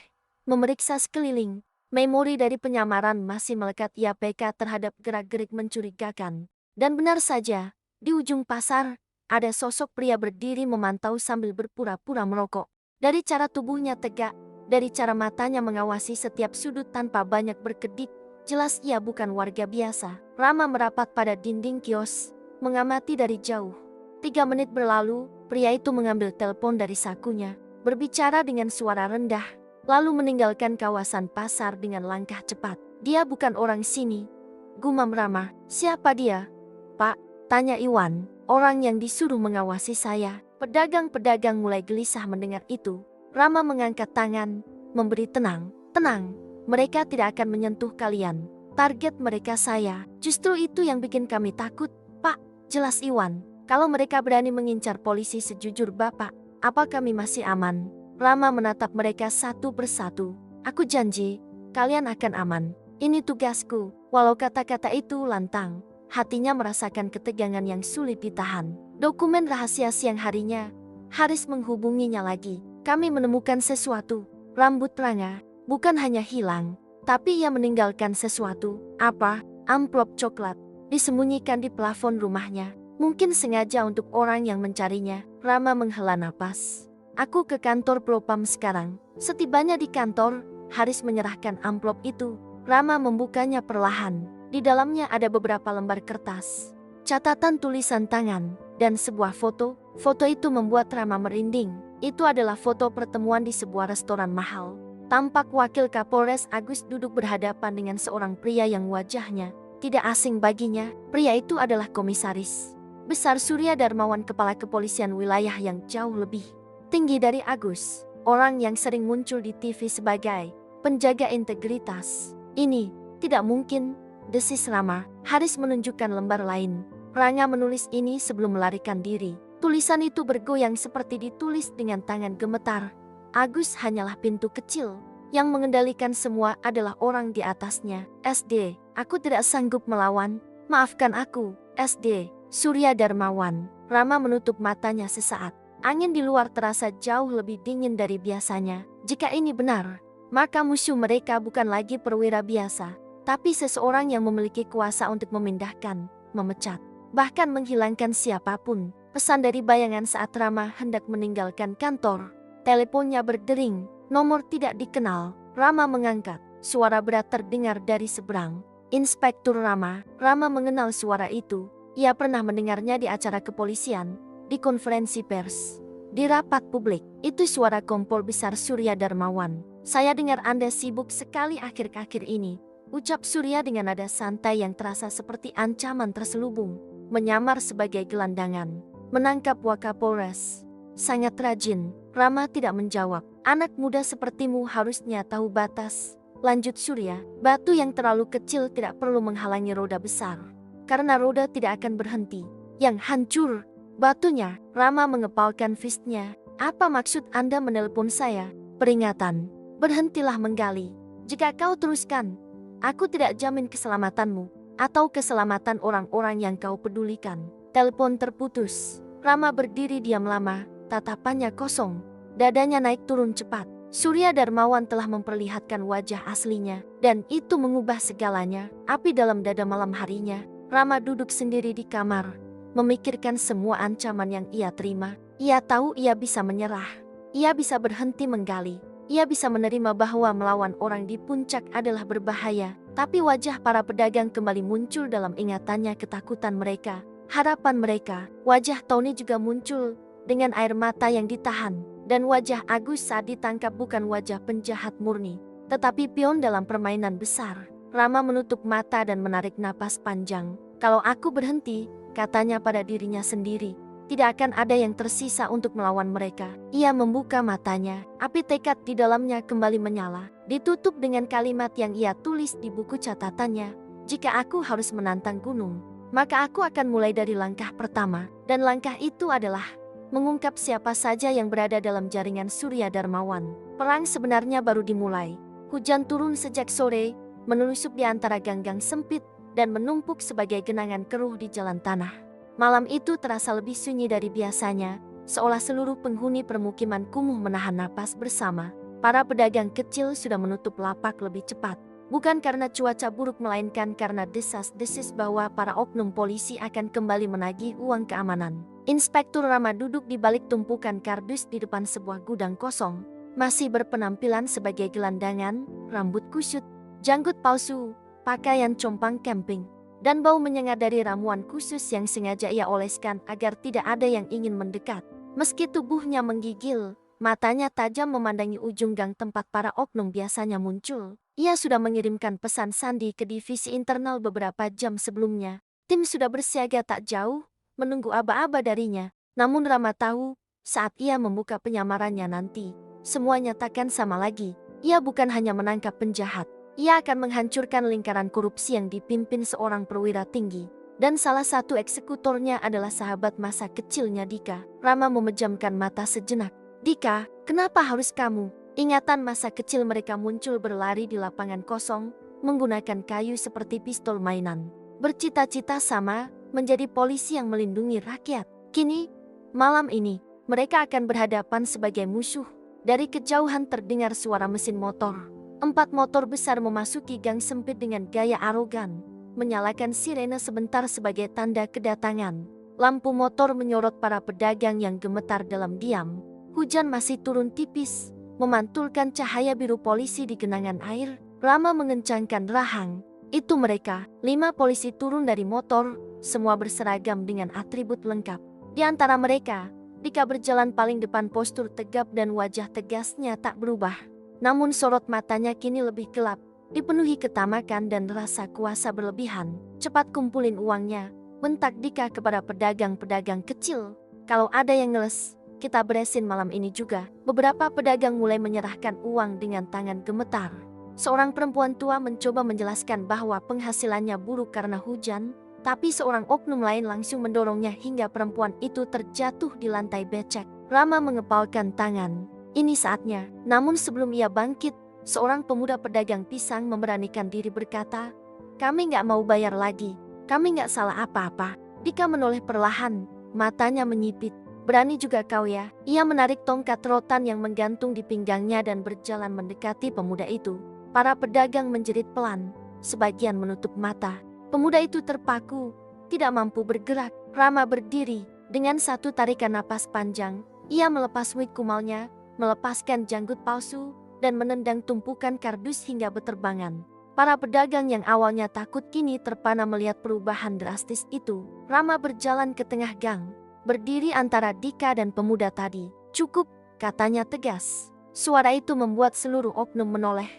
memeriksa sekeliling. Memori dari penyamaran masih melekat. Ia peka terhadap gerak-gerik mencurigakan. Dan benar saja, di ujung pasar, ada sosok pria berdiri memantau sambil berpura-pura merokok. Dari cara tubuhnya tegak, dari cara matanya mengawasi setiap sudut tanpa banyak berkedip, jelas ia bukan warga biasa. Rama merapat pada dinding kios, mengamati dari jauh. 3 menit berlalu, pria itu mengambil telepon dari sakunya, berbicara dengan suara rendah, lalu meninggalkan kawasan pasar dengan langkah cepat. "Dia bukan orang sini," gumam Rama. "Siapa dia?" "Pak," tanya Iwan, "orang yang disuruh mengawasi saya." Pedagang-pedagang mulai gelisah mendengar itu. Rama mengangkat tangan, memberi tenang. "Tenang, mereka tidak akan menyentuh kalian. Target mereka saya." "Justru itu yang bikin kami takut, Pak," jelas Iwan. "Kalau mereka berani mengincar polisi sejujur Bapak, apa kami masih aman?" Rama menatap mereka satu persatu. "Aku janji, kalian akan aman. Ini tugasku." Walau kata-kata itu lantang, hatinya merasakan ketegangan yang sulit ditahan. Dokumen rahasia siang harinya, Haris menghubunginya lagi. "Kami menemukan sesuatu." Rambut Rangga bukan hanya hilang, tapi ia meninggalkan sesuatu. "Apa?" "Amplop coklat, disembunyikan di plafon rumahnya. Mungkin sengaja untuk orang yang mencarinya." Rama menghela napas. "Aku ke kantor Propam sekarang." Setibanya di kantor, Haris menyerahkan amplop itu. Rama membukanya perlahan. Di dalamnya ada beberapa lembar kertas, catatan tulisan tangan, dan sebuah foto. Foto itu membuat Rama merinding. Itu adalah foto pertemuan di sebuah restoran mahal. Tampak Wakil Kapolres Agus duduk berhadapan dengan seorang pria yang wajahnya tidak asing baginya. Pria itu adalah Komisaris Besar Surya Darmawan, kepala kepolisian wilayah yang jauh lebih tinggi dari Agus. Orang yang sering muncul di TV sebagai penjaga integritas. "Ini tidak mungkin," desis Rama. Haris menunjukkan lembar lain. Rangga menulis ini sebelum melarikan diri. Tulisan itu bergoyang seperti ditulis dengan tangan gemetar. "Agus hanyalah pintu kecil. Yang mengendalikan semua adalah orang di atasnya. SD, aku tidak sanggup melawan. Maafkan aku, SD. Surya Darmawan." Rama menutup matanya sesaat. Angin di luar terasa jauh lebih dingin dari biasanya. Jika ini benar, maka musuh mereka bukan lagi perwira biasa, tapi seseorang yang memiliki kuasa untuk memindahkan, memecat, bahkan menghilangkan siapapun. Pesan dari bayangan saat Rama hendak meninggalkan kantor. Teleponnya berdering, nomor tidak dikenal. Rama mengangkat. Suara berat terdengar dari seberang. Inspektur Rama. Rama mengenal suara itu. Ia pernah mendengarnya di acara kepolisian, di konferensi pers, di rapat publik. Itu suara Kompol Besar Surya Darmawan. Saya dengar Anda sibuk sekali akhir-akhir ini, ucap Surya dengan nada santai yang terasa seperti ancaman terselubung. Menyamar sebagai gelandangan. Menangkap Wakapolres. Sangat rajin. Rama tidak menjawab. Anak muda sepertimu harusnya tahu batas. Lanjut Surya, batu yang terlalu kecil tidak perlu menghalangi roda besar. Karena roda tidak akan berhenti. Yang hancur, batunya. Rama mengepalkan fistnya. Apa maksud Anda menelpon saya? Peringatan. Berhentilah menggali. Jika kau teruskan, aku tidak jamin keselamatanmu atau keselamatan orang-orang yang kau pedulikan. Telepon terputus. Rama berdiri diam lama, tatapannya kosong. Dadanya naik turun cepat. Surya Darmawan telah memperlihatkan wajah aslinya, dan itu mengubah segalanya. Api dalam dada malam harinya. Rama duduk sendiri di kamar, memikirkan semua ancaman yang ia terima. Ia tahu ia bisa menyerah. Ia bisa berhenti menggali. Ia bisa menerima bahwa melawan orang di puncak adalah berbahaya. Tapi wajah para pedagang kembali muncul dalam ingatannya, ketakutan mereka, harapan mereka. Wajah Tony juga muncul dengan air mata yang ditahan. Dan wajah Agus saat ditangkap bukan wajah penjahat murni, tetapi pion dalam permainan besar. Rama menutup mata dan menarik napas panjang. Kalau aku berhenti, katanya pada dirinya sendiri, tidak akan ada yang tersisa untuk melawan mereka. Ia membuka matanya, api tekad di dalamnya kembali menyala. Ditutup dengan kalimat yang ia tulis di buku catatannya. Jika aku harus menantang gunung, maka aku akan mulai dari langkah pertama. Dan langkah itu adalah mengungkap siapa saja yang berada dalam jaringan Surya Darmawan. Perang sebenarnya baru dimulai. Hujan turun sejak sore, menelusup di antara gang-gang sempit, dan menumpuk sebagai genangan keruh di jalan tanah. Malam itu terasa lebih sunyi dari biasanya, seolah seluruh penghuni permukiman kumuh menahan napas bersama. Para pedagang kecil sudah menutup lapak lebih cepat. Bukan karena cuaca buruk, melainkan karena desas-desis bahwa para oknum polisi akan kembali menagih uang keamanan. Inspektur Rama duduk di balik tumpukan kardus di depan sebuah gudang kosong. Masih berpenampilan sebagai gelandangan, rambut kusut, janggut palsu, pakaian compang camping, dan bau menyengat dari ramuan khusus yang sengaja ia oleskan agar tidak ada yang ingin mendekat. Meski tubuhnya menggigil, matanya tajam memandangi ujung gang tempat para oknum biasanya muncul. Ia sudah mengirimkan pesan sandi ke divisi internal beberapa jam sebelumnya. Tim sudah bersiaga tak jauh, menunggu aba-aba darinya. Namun Rama tahu, saat ia membuka penyamarannya nanti, semuanya takkan sama lagi. Ia bukan hanya menangkap penjahat, ia akan menghancurkan lingkaran korupsi yang dipimpin seorang perwira tinggi. Dan salah satu eksekutornya adalah sahabat masa kecilnya Dika. Rama memejamkan mata sejenak. Dika, kenapa harus kamu? Ingatan masa kecil mereka muncul berlari di lapangan kosong, menggunakan kayu seperti pistol mainan. Bercita-cita sama, menjadi polisi yang melindungi rakyat. Kini, malam ini, mereka akan berhadapan sebagai musuh. Dari kejauhan terdengar suara mesin motor. 4 motor besar memasuki gang sempit dengan gaya arogan, menyalakan sirene sebentar sebagai tanda kedatangan. Lampu motor menyorot para pedagang yang gemetar dalam diam. Hujan masih turun tipis, memantulkan cahaya biru polisi di genangan air. Rama mengencangkan rahang. Itu mereka, 5 polisi turun dari motor, semua berseragam dengan atribut lengkap. Di antara mereka, Dika berjalan paling depan, postur tegap dan wajah tegasnya tak berubah. Namun sorot matanya kini lebih gelap, dipenuhi ketamakan dan rasa kuasa berlebihan. Cepat kumpulin uangnya, bentak Dika kepada pedagang-pedagang kecil. Kalau ada yang ngeles, kita beresin malam ini juga. Beberapa pedagang mulai menyerahkan uang dengan tangan gemetar. Seorang perempuan tua mencoba menjelaskan bahwa penghasilannya buruk karena hujan, tapi seorang oknum lain langsung mendorongnya hingga perempuan itu terjatuh di lantai becek. Rama mengepalkan tangan. Ini saatnya. Namun sebelum ia bangkit, seorang pemuda pedagang pisang memberanikan diri berkata, "Kami nggak mau bayar lagi. Kami nggak salah apa-apa." Dika menoleh perlahan, matanya menyipit. "Berani juga kau ya?" Ia menarik tongkat rotan yang menggantung di pinggangnya dan berjalan mendekati pemuda itu. Para pedagang menjerit pelan, sebagian menutup mata. Pemuda itu terpaku, tidak mampu bergerak. Rama berdiri, dengan satu tarikan napas panjang, ia melepas wig kumalnya, melepaskan janggut palsu, dan menendang tumpukan kardus hingga beterbangan. Para pedagang yang awalnya takut kini terpana melihat perubahan drastis itu. Rama berjalan ke tengah gang, berdiri antara Dika dan pemuda tadi. "Cukup," katanya tegas. Suara itu membuat seluruh oknum menoleh.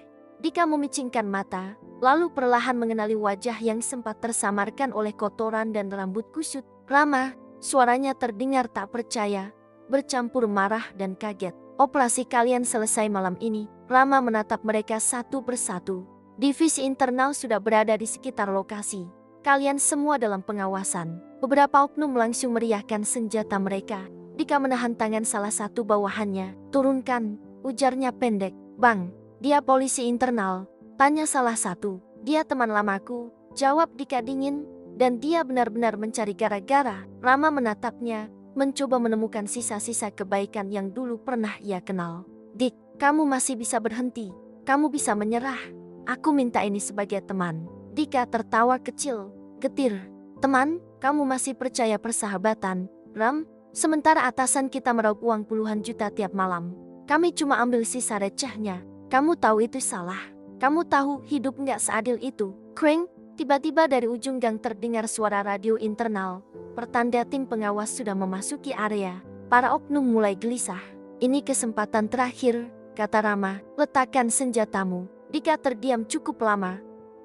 Dika memicingkan mata, lalu perlahan mengenali wajah yang sempat tersamarkan oleh kotoran dan rambut kusut. "Rama," suaranya terdengar tak percaya, bercampur marah dan kaget. "Operasi kalian selesai malam ini." Rama menatap mereka satu persatu. "Divisi internal sudah berada di sekitar lokasi. Kalian semua dalam pengawasan." Beberapa oknum langsung meriahkan senjata mereka. Dika menahan tangan salah satu bawahannya. "Turunkan," ujarnya pendek. "Bang, dia polisi internal," tanya salah satu. "Dia teman lamaku," jawab Dika dingin. "Dan dia benar-benar mencari gara-gara." Rama menatapnya, mencoba menemukan sisa-sisa kebaikan yang dulu pernah ia kenal. "Dik, kamu masih bisa berhenti. Kamu bisa menyerah. Aku minta ini sebagai teman." Dika tertawa kecil, getir. "Teman, kamu masih percaya persahabatan, Ram? Sementara atasan kita meraup uang puluhan juta tiap malam. Kami cuma ambil sisa recehnya. Kamu tahu itu salah. Kamu tahu hidup nggak seadil itu." Kreng, tiba-tiba dari ujung gang terdengar suara radio internal. Pertanda tim pengawas sudah memasuki area. Para oknum mulai gelisah. "Ini kesempatan terakhir," kata Rama. "Letakkan senjatamu." Dika terdiam cukup lama,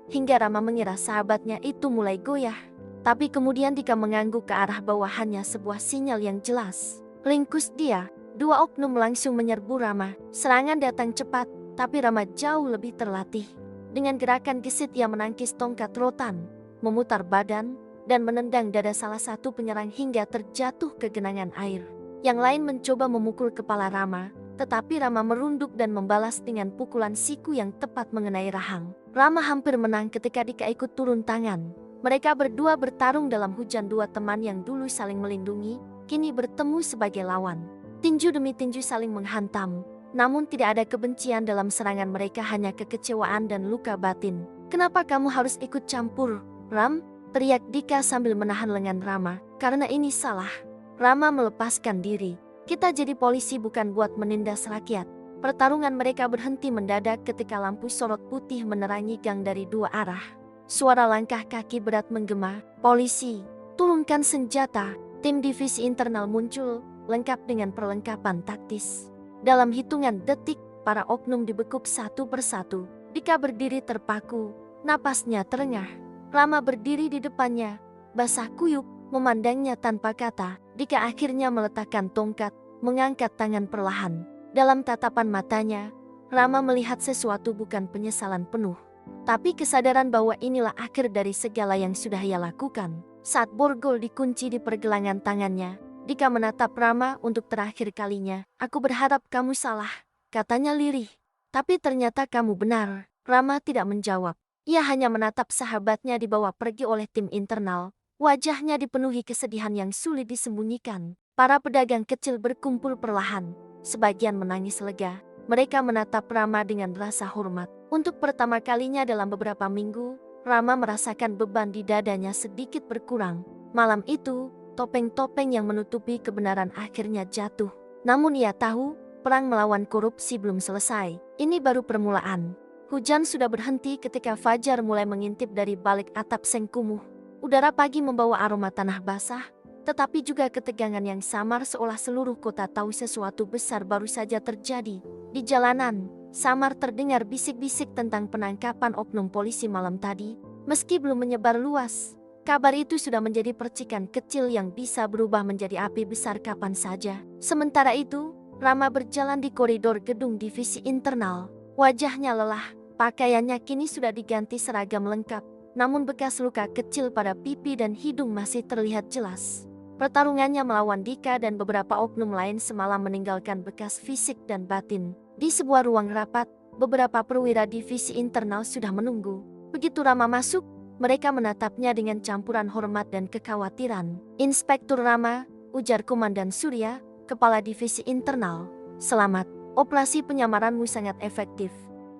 hingga Rama mengira sahabatnya itu mulai goyah. Tapi kemudian Dika mengangguk ke arah bawahannya sebuah sinyal yang jelas. Ringkus dia. Dua oknum langsung menyerbu Rama. Serangan datang cepat, tapi Rama jauh lebih terlatih. Dengan gerakan gesit ia menangkis tongkat rotan, memutar badan, dan menendang dada salah satu penyerang hingga terjatuh ke genangan air. Yang lain mencoba memukul kepala Rama, tetapi Rama merunduk dan membalas dengan pukulan siku yang tepat mengenai rahang. Rama hampir menang ketika Dika ikut turun tangan. Mereka berdua bertarung dalam hujan. Dua teman yang dulu saling melindungi, kini bertemu sebagai lawan. Tinju demi tinju saling menghantam. Namun tidak ada kebencian dalam serangan mereka, hanya kekecewaan dan luka batin. "Kenapa kamu harus ikut campur, Ram?" teriak Dika sambil menahan lengan Rama. "Karena ini salah." Rama melepaskan diri. "Kita jadi polisi bukan buat menindas rakyat." Pertarungan mereka berhenti mendadak ketika lampu sorot putih menerangi gang dari dua arah. Suara langkah kaki berat menggema. "Polisi, turunkan senjata." Tim divisi internal muncul, lengkap dengan perlengkapan taktis. Dalam hitungan detik, para oknum dibekuk satu persatu. Dika berdiri terpaku, napasnya terengah. Rama berdiri di depannya, basah kuyup, memandangnya tanpa kata. Dika akhirnya meletakkan tongkat, mengangkat tangan perlahan. Dalam tatapan matanya, Rama melihat sesuatu, bukan penyesalan penuh, tapi kesadaran bahwa inilah akhir dari segala yang sudah ia lakukan. Saat borgol dikunci di pergelangan tangannya, Dika menatap Rama untuk terakhir kalinya. "Aku berharap kamu salah," katanya lirih. "Tapi ternyata kamu benar." Rama tidak menjawab. Ia hanya menatap sahabatnya dibawa pergi oleh tim internal. Wajahnya dipenuhi kesedihan yang sulit disembunyikan. Para pedagang kecil berkumpul perlahan. Sebagian menangis lega. Mereka menatap Rama dengan rasa hormat. Untuk pertama kalinya dalam beberapa minggu, Rama merasakan beban di dadanya sedikit berkurang. Malam itu, topeng-topeng yang menutupi kebenaran akhirnya jatuh. Namun ia tahu, perang melawan korupsi belum selesai. Ini baru permulaan. Hujan sudah berhenti ketika fajar mulai mengintip dari balik atap seng kumuh. Udara pagi membawa aroma tanah basah, tetapi juga ketegangan yang samar, seolah seluruh kota tahu sesuatu besar baru saja terjadi. Di jalanan, samar terdengar bisik-bisik tentang penangkapan oknum polisi malam tadi. Meski belum menyebar luas, kabar itu sudah menjadi percikan kecil yang bisa berubah menjadi api besar kapan saja. Sementara itu, Rama berjalan di koridor gedung divisi internal. Wajahnya lelah, pakaiannya kini sudah diganti seragam lengkap, namun bekas luka kecil pada pipi dan hidung masih terlihat jelas. Pertarungannya melawan Dika dan beberapa oknum lain semalam meninggalkan bekas fisik dan batin. Di sebuah ruang rapat, beberapa perwira divisi internal sudah menunggu. Begitu Rama masuk, mereka menatapnya dengan campuran hormat dan kekhawatiran. "Inspektur Rama," ujar Komandan Surya, kepala divisi internal. "Selamat, operasi penyamaranmu sangat efektif.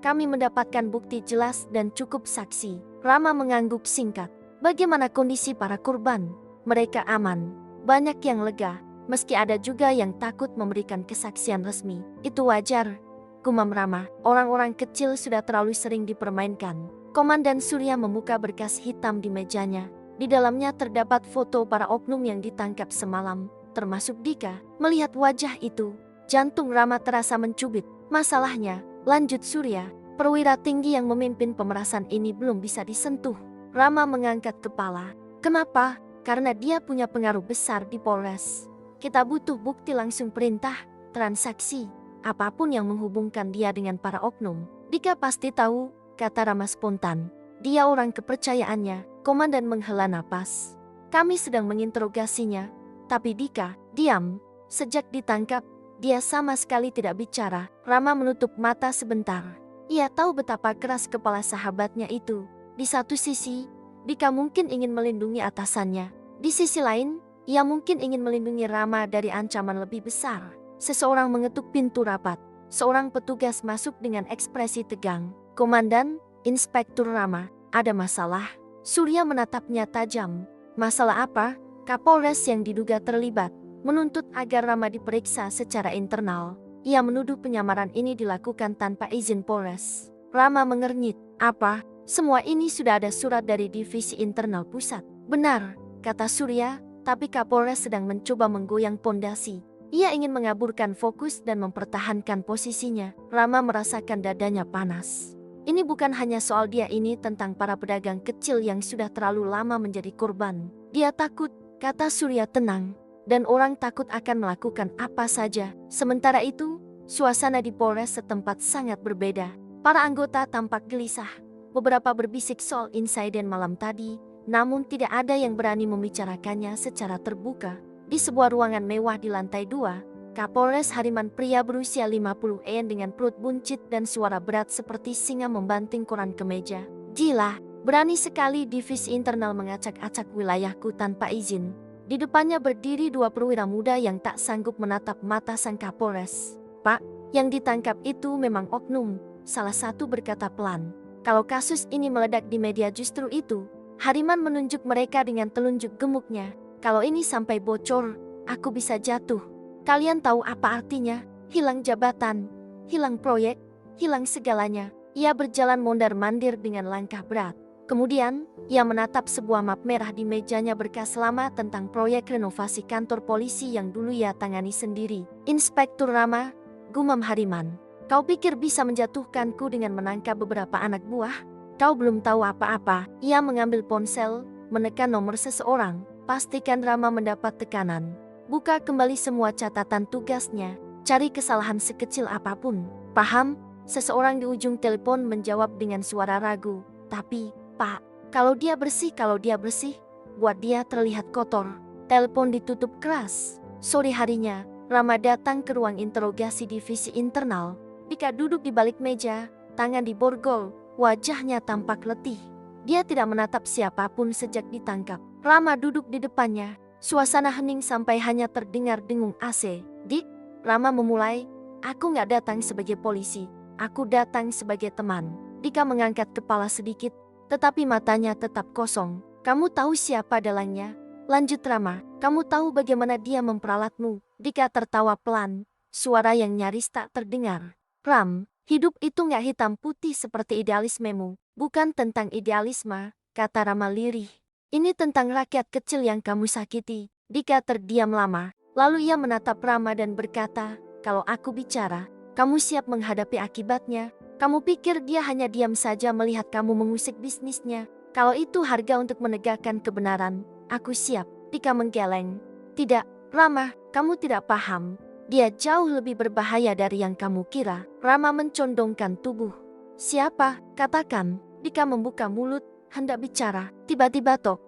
Kami mendapatkan bukti jelas dan cukup saksi." Rama mengangguk singkat. "Bagaimana kondisi para korban?" "Mereka aman. Banyak yang lega, meski ada juga yang takut memberikan kesaksian resmi." "Itu wajar," gumam Rama. Orang-orang kecil sudah terlalu sering dipermainkan. Komandan Surya membuka berkas hitam di mejanya. Di dalamnya terdapat foto para oknum yang ditangkap semalam, termasuk Dika. Melihat wajah itu, jantung Rama terasa mencubit. Masalahnya, lanjut Surya, perwira tinggi yang memimpin pemerasan ini belum bisa disentuh. Rama mengangkat kepala. Kenapa? Karena dia punya pengaruh besar di Polres. Kita butuh bukti langsung perintah, transaksi, apapun yang menghubungkan dia dengan para oknum. Dika pasti tahu, kata Rama spontan. Dia orang kepercayaannya. Komandan menghela napas. Kami sedang menginterogasinya, tapi Dika, diam. Sejak ditangkap, dia sama sekali tidak bicara. Rama menutup mata sebentar. Ia tahu betapa keras kepala sahabatnya itu. Di satu sisi, Dika mungkin ingin melindungi atasannya. Di sisi lain, ia mungkin ingin melindungi Rama dari ancaman lebih besar. Seseorang mengetuk pintu rapat. Seorang petugas masuk dengan ekspresi tegang. Komandan, Inspektur Rama, ada masalah. Surya menatapnya tajam. Masalah apa? Kapolres yang diduga terlibat menuntut agar Rama diperiksa secara internal. Ia menuduh penyamaran ini dilakukan tanpa izin Polres. Rama mengernyit. Apa? Semua ini sudah ada surat dari Divisi Internal Pusat. Benar, kata Surya, tapi Kapolres sedang mencoba menggoyang pondasi. Ia ingin mengaburkan fokus dan mempertahankan posisinya. Rama merasakan dadanya panas. Ini bukan hanya soal dia, ini tentang para pedagang kecil yang sudah terlalu lama menjadi korban. Dia takut, kata Surya tenang, dan orang takut akan melakukan apa saja. Sementara itu, suasana di Polres setempat sangat berbeda. Para anggota tampak gelisah. Beberapa berbisik soal insiden malam tadi, namun tidak ada yang berani membicarakannya secara terbuka. Di sebuah ruangan mewah di lantai 2, Kapolres Hariman pria berusia 50 dengan perut buncit dan suara berat seperti singa membanting koran ke meja. Gila, berani sekali Divisi Internal mengacak-acak wilayahku tanpa izin. Di depannya berdiri dua perwira muda yang tak sanggup menatap mata sang Kapolres. Pak, yang ditangkap itu memang oknum, salah satu berkata pelan. Kalau kasus ini meledak di media justru itu. Hariman menunjuk mereka dengan telunjuk gemuknya. Kalau ini sampai bocor, aku bisa jatuh. Kalian tahu apa artinya? Hilang jabatan, hilang proyek, hilang segalanya. Ia berjalan mondar-mandir dengan langkah berat. Kemudian, ia menatap sebuah map merah di mejanya berkas lama tentang proyek renovasi kantor polisi yang dulu ia tangani sendiri. Inspektur Rama, gumam Hariman. Kau pikir bisa menjatuhkanku dengan menangkap beberapa anak buah? Kau belum tahu apa-apa. Ia mengambil ponsel, menekan nomor seseorang. Pastikan Rama mendapat tekanan. Buka kembali semua catatan tugasnya. Cari kesalahan sekecil apapun. Paham? Seseorang di ujung telepon menjawab dengan suara ragu. Tapi, Pak, kalau dia bersih, buat dia terlihat kotor. Telepon ditutup keras. Sore harinya, Rama datang ke ruang interogasi Divisi Internal. Dika duduk di balik meja, tangan di borgol, wajahnya tampak letih. Dia tidak menatap siapapun sejak ditangkap. Rama duduk di depannya. Suasana hening sampai hanya terdengar dengung AC. Dik, Rama memulai, aku nggak datang sebagai polisi, aku datang sebagai teman. Dika mengangkat kepala sedikit, tetapi matanya tetap kosong. Kamu tahu siapa dalangnya? Lanjut Rama, kamu tahu bagaimana dia memperalatmu? Dika tertawa pelan, suara yang nyaris tak terdengar. Ram, hidup itu nggak hitam putih seperti idealismemu. Bukan tentang idealisme, kata Rama lirih. Ini tentang rakyat kecil yang kamu sakiti. Dika terdiam lama, lalu ia menatap Rama dan berkata, kalau aku bicara, kamu siap menghadapi akibatnya? Kamu pikir dia hanya diam saja melihat kamu mengusik bisnisnya? Kalau itu harga untuk menegakkan kebenaran, aku siap. Dika menggeleng. Tidak, Rama, kamu tidak paham. Dia jauh lebih berbahaya dari yang kamu kira. Rama mencondongkan tubuh. Siapa? Katakan. Dika membuka mulut, hendak bicara. Tiba-tiba tok,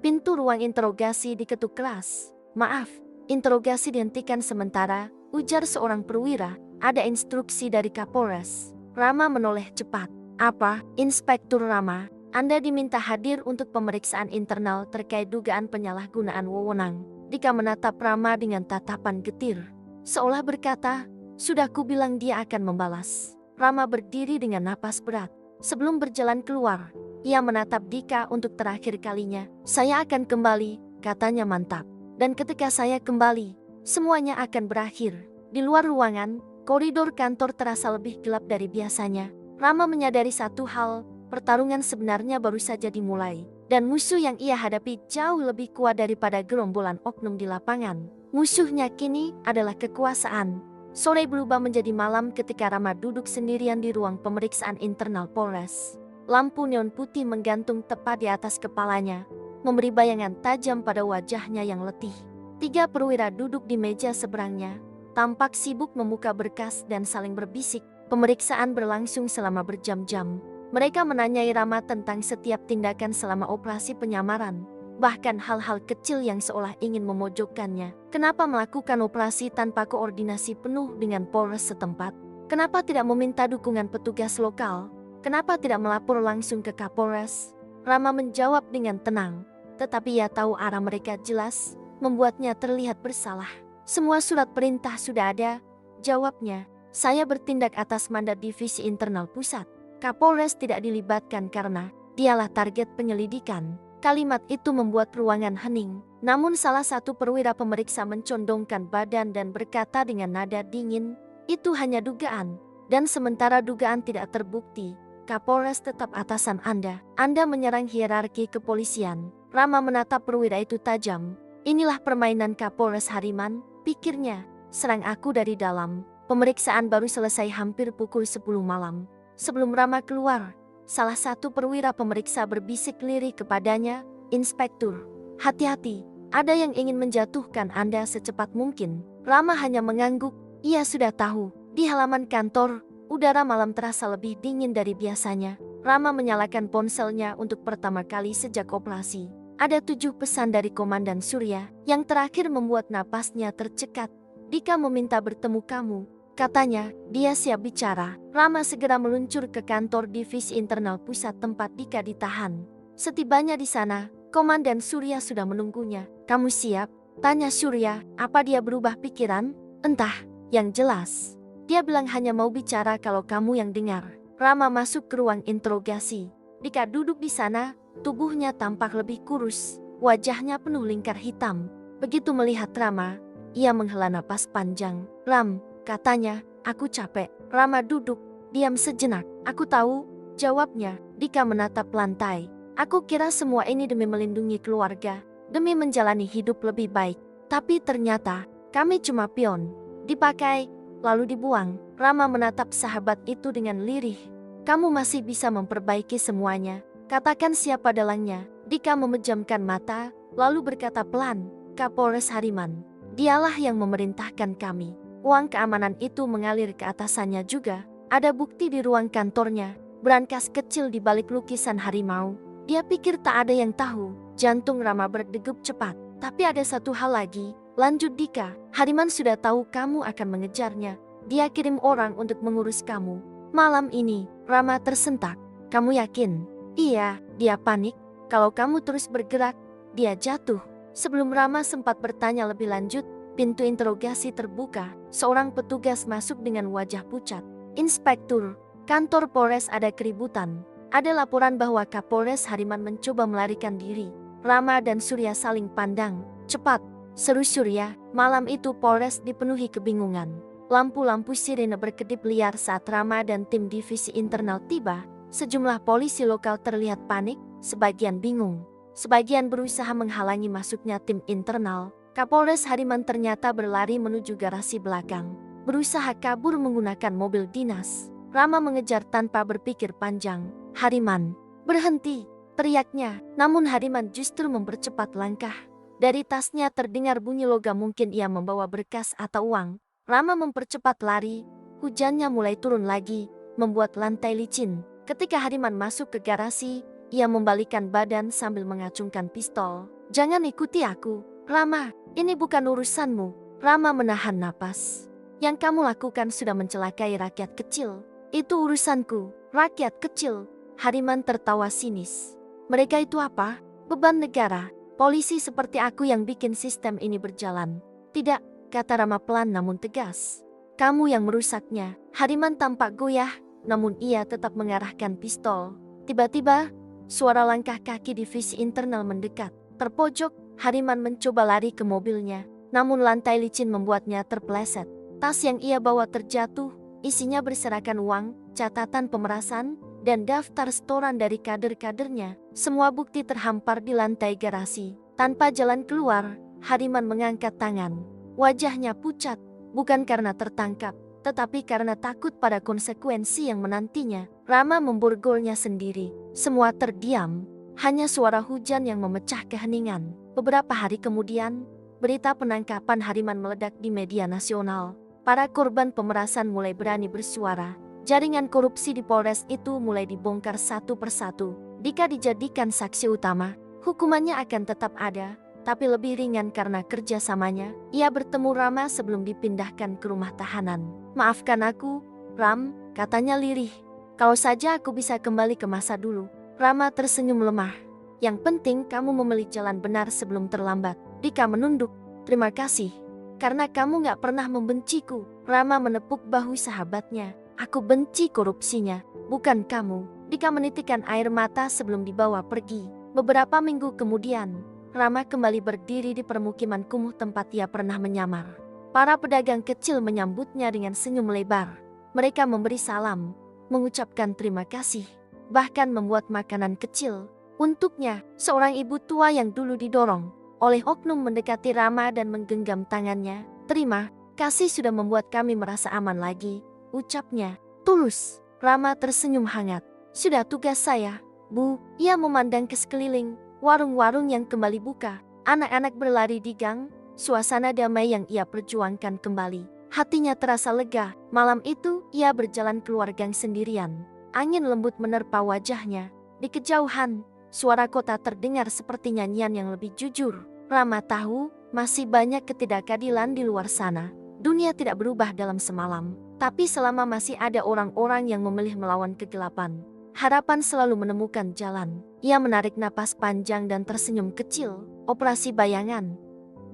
pintu ruang interogasi diketuk keras. Maaf, interogasi dihentikan sementara, ujar seorang perwira. Ada instruksi dari Kapolres. Rama menoleh cepat. Apa, Inspektur Rama? Anda diminta hadir untuk pemeriksaan internal terkait dugaan penyalahgunaan wewenang. Dika menatap Rama dengan tatapan getir. Seolah berkata, sudah kubilang dia akan membalas. Rama berdiri dengan napas berat. Sebelum berjalan keluar, ia menatap Dika untuk terakhir kalinya. Saya akan kembali, katanya mantap. Dan ketika saya kembali, semuanya akan berakhir. Di luar ruangan, Koridor kantor terasa lebih gelap dari biasanya. Rama menyadari satu hal, pertarungan sebenarnya baru saja dimulai. Dan musuh yang ia hadapi jauh lebih kuat daripada gerombolan oknum di lapangan. Musuhnya kini adalah kekuasaan. Sore berubah menjadi malam ketika Rama duduk sendirian di ruang pemeriksaan internal Polres. Lampu neon putih menggantung tepat di atas kepalanya, memberi bayangan tajam pada wajahnya yang letih. 3 perwira duduk di meja seberangnya, tampak sibuk membuka berkas dan saling berbisik. Pemeriksaan berlangsung selama berjam-jam. Mereka menanyai Rama tentang setiap tindakan selama operasi penyamaran, bahkan hal-hal kecil yang seolah ingin memojokkannya. Kenapa melakukan operasi tanpa koordinasi penuh dengan Polres setempat? Kenapa tidak meminta dukungan petugas lokal? Kenapa tidak melapor langsung ke Kapolres? Rama menjawab dengan tenang, tetapi ia tahu arah mereka jelas, membuatnya terlihat bersalah. Semua surat perintah sudah ada, jawabnya. Saya bertindak atas mandat divisi internal pusat. Kapolres tidak dilibatkan karena dialah target penyelidikan. Kalimat itu membuat ruangan hening. Namun salah satu perwira pemeriksa mencondongkan badan dan berkata dengan nada dingin, itu hanya dugaan. Dan sementara dugaan tidak terbukti, Kapolres tetap atasan Anda. Anda menyerang hierarki kepolisian. Rama menatap perwira itu tajam. Inilah permainan Kapolres Hariman, pikirnya. Serang aku dari dalam. Pemeriksaan baru selesai hampir pukul 10 malam. Sebelum Rama keluar, salah satu perwira pemeriksa berbisik lirih kepadanya, Inspektur, hati-hati, ada yang ingin menjatuhkan Anda secepat mungkin. Rama hanya mengangguk, ia sudah tahu. Di halaman kantor, udara malam terasa lebih dingin dari biasanya. Rama menyalakan ponselnya untuk pertama kali sejak operasi. Ada 7 pesan dari Komandan Surya, yang terakhir membuat napasnya tercekat. Dika meminta bertemu kamu. Katanya, dia siap bicara. Rama segera meluncur ke kantor divisi internal pusat tempat Dika ditahan. Setibanya di sana, Komandan Surya sudah menunggunya. Kamu siap? Tanya Surya. Apa dia berubah pikiran? Entah, yang jelas. Dia bilang hanya mau bicara kalau kamu yang dengar. Rama masuk ke ruang interogasi. Dika duduk di sana, tubuhnya tampak lebih kurus. Wajahnya penuh lingkar hitam. Begitu melihat Rama, ia menghela napas panjang. Ram, katanya, aku capek. Rama duduk, diam sejenak. Aku tahu, jawabnya. Dika menatap lantai. Aku kira semua ini demi melindungi keluarga, demi menjalani hidup lebih baik. Tapi ternyata, kami cuma pion. Dipakai, lalu dibuang. Rama menatap sahabat itu dengan lirih. Kamu masih bisa memperbaiki semuanya. Katakan siapa dalangnya. Dika memejamkan mata, lalu berkata pelan, Kapolres Hariman. Dialah yang memerintahkan kami. Uang keamanan itu mengalir ke atasannya juga. Ada bukti di ruang kantornya, brankas kecil di balik lukisan harimau. Dia pikir tak ada yang tahu. Jantung Rama berdegup cepat. Tapi ada satu hal lagi, lanjut Dika. Hariman sudah tahu kamu akan mengejarnya. Dia kirim orang untuk mengurus kamu. Malam ini, Rama tersentak. Kamu yakin? Iya, dia panik. Kalau kamu terus bergerak, dia jatuh. Sebelum Rama sempat bertanya lebih lanjut, pintu interogasi terbuka. Seorang petugas masuk dengan wajah pucat. Inspektur, kantor Polres ada keributan. Ada laporan bahwa Kapolres Hariman mencoba melarikan diri. Rama dan Surya saling pandang. Cepat, seru Surya. Malam itu Polres dipenuhi kebingungan. Lampu-lampu sirene berkedip liar saat Rama dan tim divisi internal tiba. Sejumlah polisi lokal terlihat panik, sebagian bingung. Sebagian berusaha menghalangi masuknya tim internal. Kapolres Hariman ternyata berlari menuju garasi belakang. Berusaha kabur menggunakan mobil dinas. Rama mengejar tanpa berpikir panjang. Hariman, berhenti, teriaknya. Namun Hariman justru mempercepat langkah. Dari tasnya terdengar bunyi logam, mungkin ia membawa berkas atau uang. Rama mempercepat lari. Hujannya mulai turun lagi, membuat lantai licin. Ketika Hariman masuk ke garasi, ia membalikkan badan sambil mengacungkan pistol. Jangan ikuti aku, Rama. Ini bukan urusanmu. Rama menahan napas. Yang kamu lakukan sudah mencelakai rakyat kecil. Itu urusanku, rakyat kecil. Hariman tertawa sinis. Mereka itu apa? Beban negara. Polisi seperti aku yang bikin sistem ini berjalan. Tidak, kata Rama pelan namun tegas. Kamu yang merusaknya. Hariman tampak goyah, namun ia tetap mengarahkan pistol. Tiba-tiba, suara langkah kaki divisi internal mendekat. Terpojok, Hariman mencoba lari ke mobilnya, namun lantai licin membuatnya terpeleset. Tas yang ia bawa terjatuh, isinya berserakan uang, catatan pemerasan, dan daftar setoran dari kader-kadernya. Semua bukti terhampar di lantai garasi. Tanpa jalan keluar, Hariman mengangkat tangan. Wajahnya pucat, bukan karena tertangkap, tetapi karena takut pada konsekuensi yang menantinya. Rama memborgolnya sendiri. Semua terdiam, hanya suara hujan yang memecah keheningan. Beberapa hari kemudian, berita penangkapan Hariman meledak di media nasional. Para korban pemerasan mulai berani bersuara. Jaringan korupsi di Polres itu mulai dibongkar satu persatu. Jika dijadikan saksi utama, hukumannya akan tetap ada, tapi lebih ringan karena kerjasamanya. Ia bertemu Rama sebelum dipindahkan ke rumah tahanan. "Maafkan aku, Ram," katanya lirih. "Kalau saja aku bisa kembali ke masa dulu." Rama tersenyum lemah. "Yang penting kamu memilih jalan benar sebelum terlambat." Dika menunduk. "Terima kasih. Karena kamu gak pernah membenciku." Rama menepuk bahu sahabatnya. "Aku benci korupsinya, bukan kamu." Dika menitikkan air mata sebelum dibawa pergi. Beberapa minggu kemudian, Rama kembali berdiri di permukiman kumuh tempat ia pernah menyamar. Para pedagang kecil menyambutnya dengan senyum lebar. Mereka memberi salam, mengucapkan terima kasih, bahkan membuat makanan kecil untuknya. Seorang ibu tua yang dulu didorong oleh oknum mendekati Rama dan menggenggam tangannya. "Terima kasih sudah membuat kami merasa aman lagi," ucapnya. Tulus. Rama tersenyum hangat. "Sudah tugas saya, Bu." Ia memandang ke sekeliling. Warung-warung yang kembali buka, anak-anak berlari di gang, suasana damai yang ia perjuangkan kembali. Hatinya terasa lega. Malam itu, ia berjalan keluar gang sendirian. Angin lembut menerpa wajahnya. Di kejauhan, suara kota terdengar seperti nyanyian yang lebih jujur. Rama tahu, masih banyak ketidakadilan di luar sana. Dunia tidak berubah dalam semalam, tapi selama masih ada orang-orang yang memilih melawan kegelapan, harapan selalu menemukan jalan. Ia menarik napas panjang dan tersenyum kecil. "Operasi bayangan,"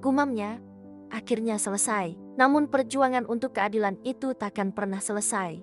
gumamnya, "akhirnya selesai." Namun perjuangan untuk keadilan itu takkan pernah selesai.